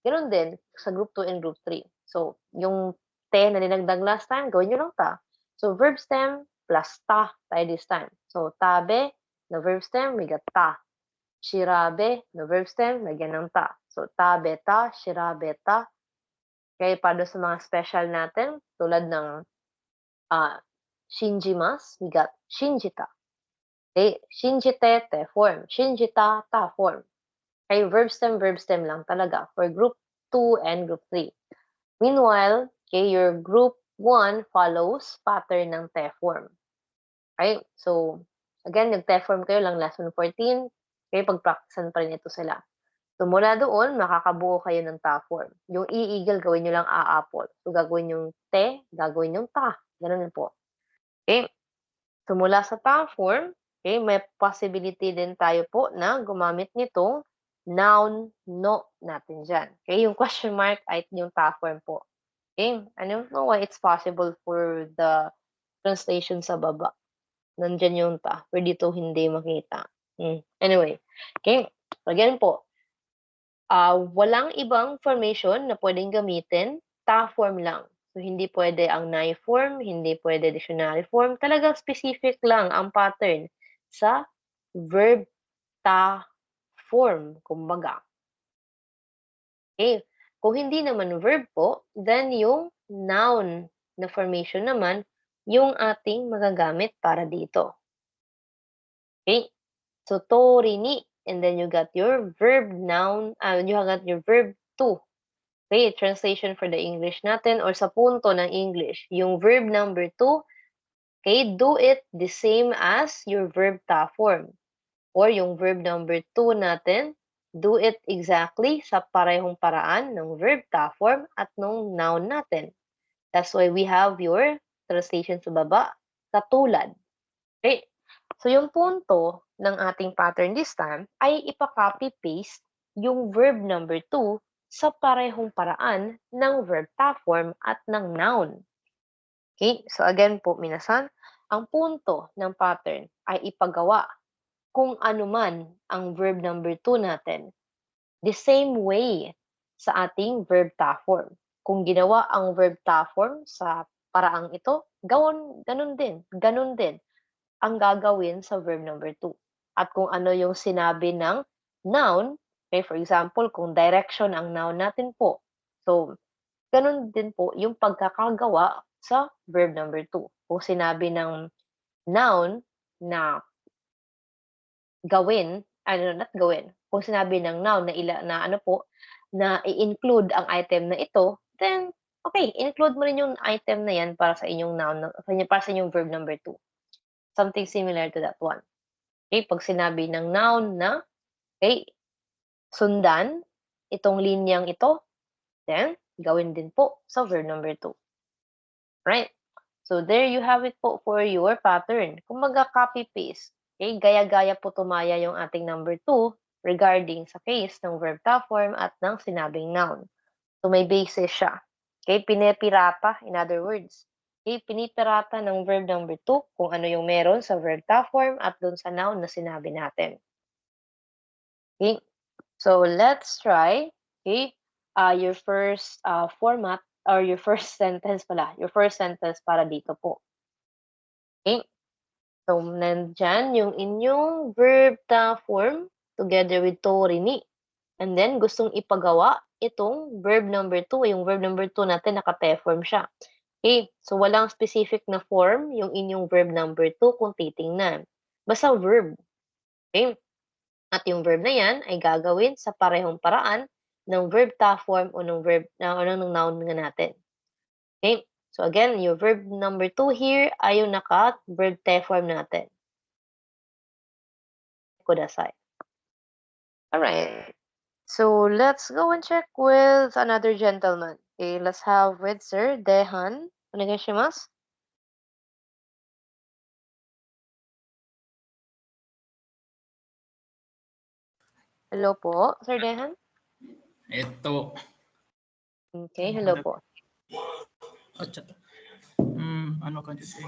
Speaker 1: Ganun din sa group 2 and group 3. So, yung te na dinagdag last time, gawin nyo lang ta. So, verb stem plus ta tayo this time. So, tabe na verb stem, we got ta. Shirabe na verb stem, lagyan ng ta. So, tabe ta, shirabe ta. Kaya para sa mga special natin, tulad ng shinjimas, we got shinjita. Okay, shinjite, te form. Shinjita, ta form. Okay, verb stem lang talaga for group 2 and group 3. Meanwhile, okay, your group 1 follows pattern ng te form. Okay? So, again, nag-te form kayo lang lesson 14. Okay, pag-practicean pa rin ito sila. So, mula doon, makakabuo kayo ng ta form. Yung i-eagle, gawin nyo lang a-apple. So, gagawin yung te, gagawin yung ta. Ganun po. Okay? So, mula sa ta form, okay, may possibility din tayo po na gumamit nitong noun, no natin dyan. Okay, yung question mark ay yung ta form po. Okay, I don't know why it's possible for the translation sa baba. Nandyan yung ta. Pero dito hindi makita. Anyway, okay, again po, walang ibang formation na pwedeng gamitin, ta form lang. So, hindi pwede ang nai form, hindi pwede dictionary form. Talagang specific lang ang pattern sa verb ta form, kumbaga. Okay. Kung hindi naman verb po, then yung noun na formation naman, yung ating magagamit para dito. Okay. So, torini, and then you got your verb noun, you got your verb to. Okay, translation for the English natin or sa punto ng English. Yung verb number 2, okay, do it the same as your verb ta form. Or yung verb number 2 natin, do it exactly sa parehong paraan ng verb ta form at ng noun natin. That's why we have your translation sa baba, katulad. Okay, so yung punto ng ating pattern this time ay ipa-copy-paste yung verb number 2 sa parehong paraan ng verb ta form at ng noun. Okay? So again po, minasan, ang punto ng pattern ay ipagawa kung ano man ang verb number 2 natin the same way sa ating verb form. Kung ginawa ang verb form sa paraang ito, ganun din ang gagawin sa verb number 2. At kung ano yung sinabi ng noun, okay, for example, kung direction ang noun natin po, so ganun din po yung pagkakagawa sa verb number 2. Kung sinabi ng noun na gawin, not gawin, kung sinabi ng noun na ano po, na i-include ang item na ito, then okay, include mo rin yung item na yan para sa inyong noun, para sa inyong verb number 2. Something similar to that one. Okay, pag sinabi ng noun na, okay, sundan itong linyang ito, then gawin din po sa verb number 2. Right? So there you have it po for your pattern. Kung mag-copy-paste, okay, gaya-gaya po tumaya yung ating number 2 regarding sa case ng verb form at ng sinabing noun. So may basis siya. Okay, pinipirata, in other words. Okay, pinipirata ng verb number 2 kung ano yung meron sa verb form at dun sa noun na sinabi natin. Okay, so let's try, okay, your first format or your first sentence pala. Your first sentence para dito po. Okay, so nandyan yung inyong verb form together with to, rini. And then, gustong ipagawa itong verb number 2. Yung verb number 2 natin, naka-te-form siya. Okay, so walang specific na form yung inyong verb number 2 kung titingnan. Basta verb. Okay? At yung verb na yan ay gagawin sa parehong paraan ng verb form o ng verb ng noun nga natin. Okay? So again, yung verb number 2 here ay yung naka-verb form natin. Kudasai. Alright. So let's go and check with another gentleman. Okay, let's have with Sir Dehan. Onegaishimasu. Hello po, Sir Dehan.
Speaker 8: Ito.
Speaker 1: Okay, hello po.
Speaker 8: Ano ka dito?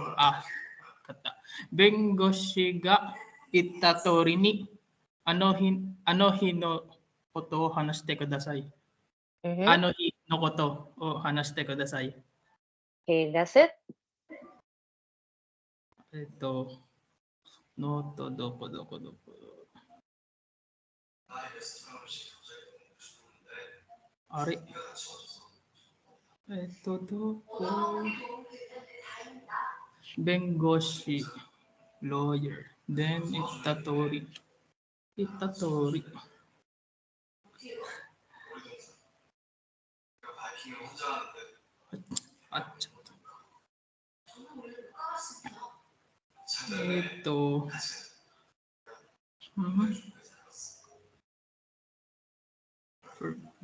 Speaker 8: Kata. Bengo shiga itatori ni ano hino koto o hanashite kudasai. Ano hino koto o hanashite kudasai.
Speaker 1: Okay, that's it.
Speaker 8: Ito. Noto doko. Ari. Ito doko. Bengoshi. Lawyer. Then itatori. Ito.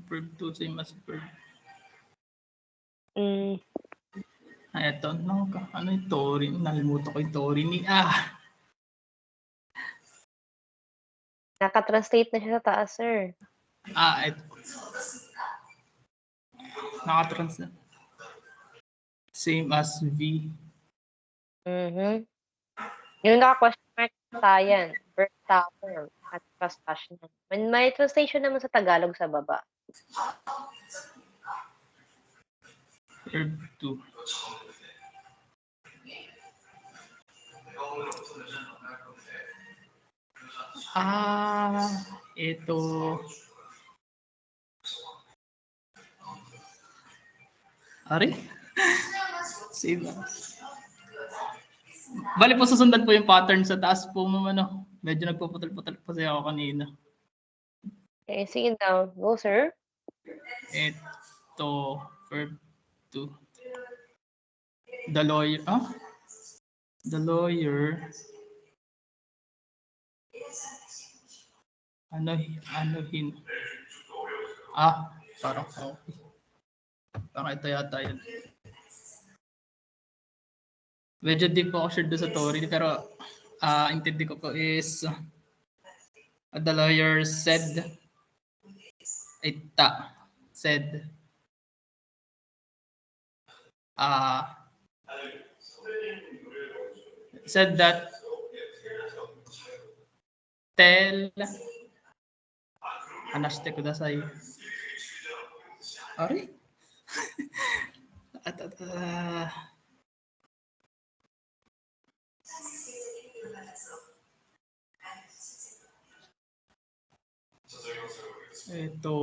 Speaker 8: Verb 2 same as verb. Ito, ano yung tori? Nalimutan ko yung tori ni
Speaker 1: Naka-translate na siya sa taas, sir.
Speaker 8: Ito. Naka-translate. Same as V.
Speaker 1: Yung naka-question mark tayan, verb form, at slash na. May translation naman sa Tagalog sa baba.
Speaker 8: Verb 2. Ito. Ari? Same as. Bali po susundan po yung pattern sa taas po mo Medyo nagpuputol-putol po siya ako kanina.
Speaker 1: Okay, sige down. Go, sir.
Speaker 8: Ito, verb 2. The lawyer, The lawyer. Ano parang okay. Parang ito yata yun. Medyo di po ako sure doon sa story, pero intindi ko po is the lawyer said said that tell Anashite kudasai. Ari? Ito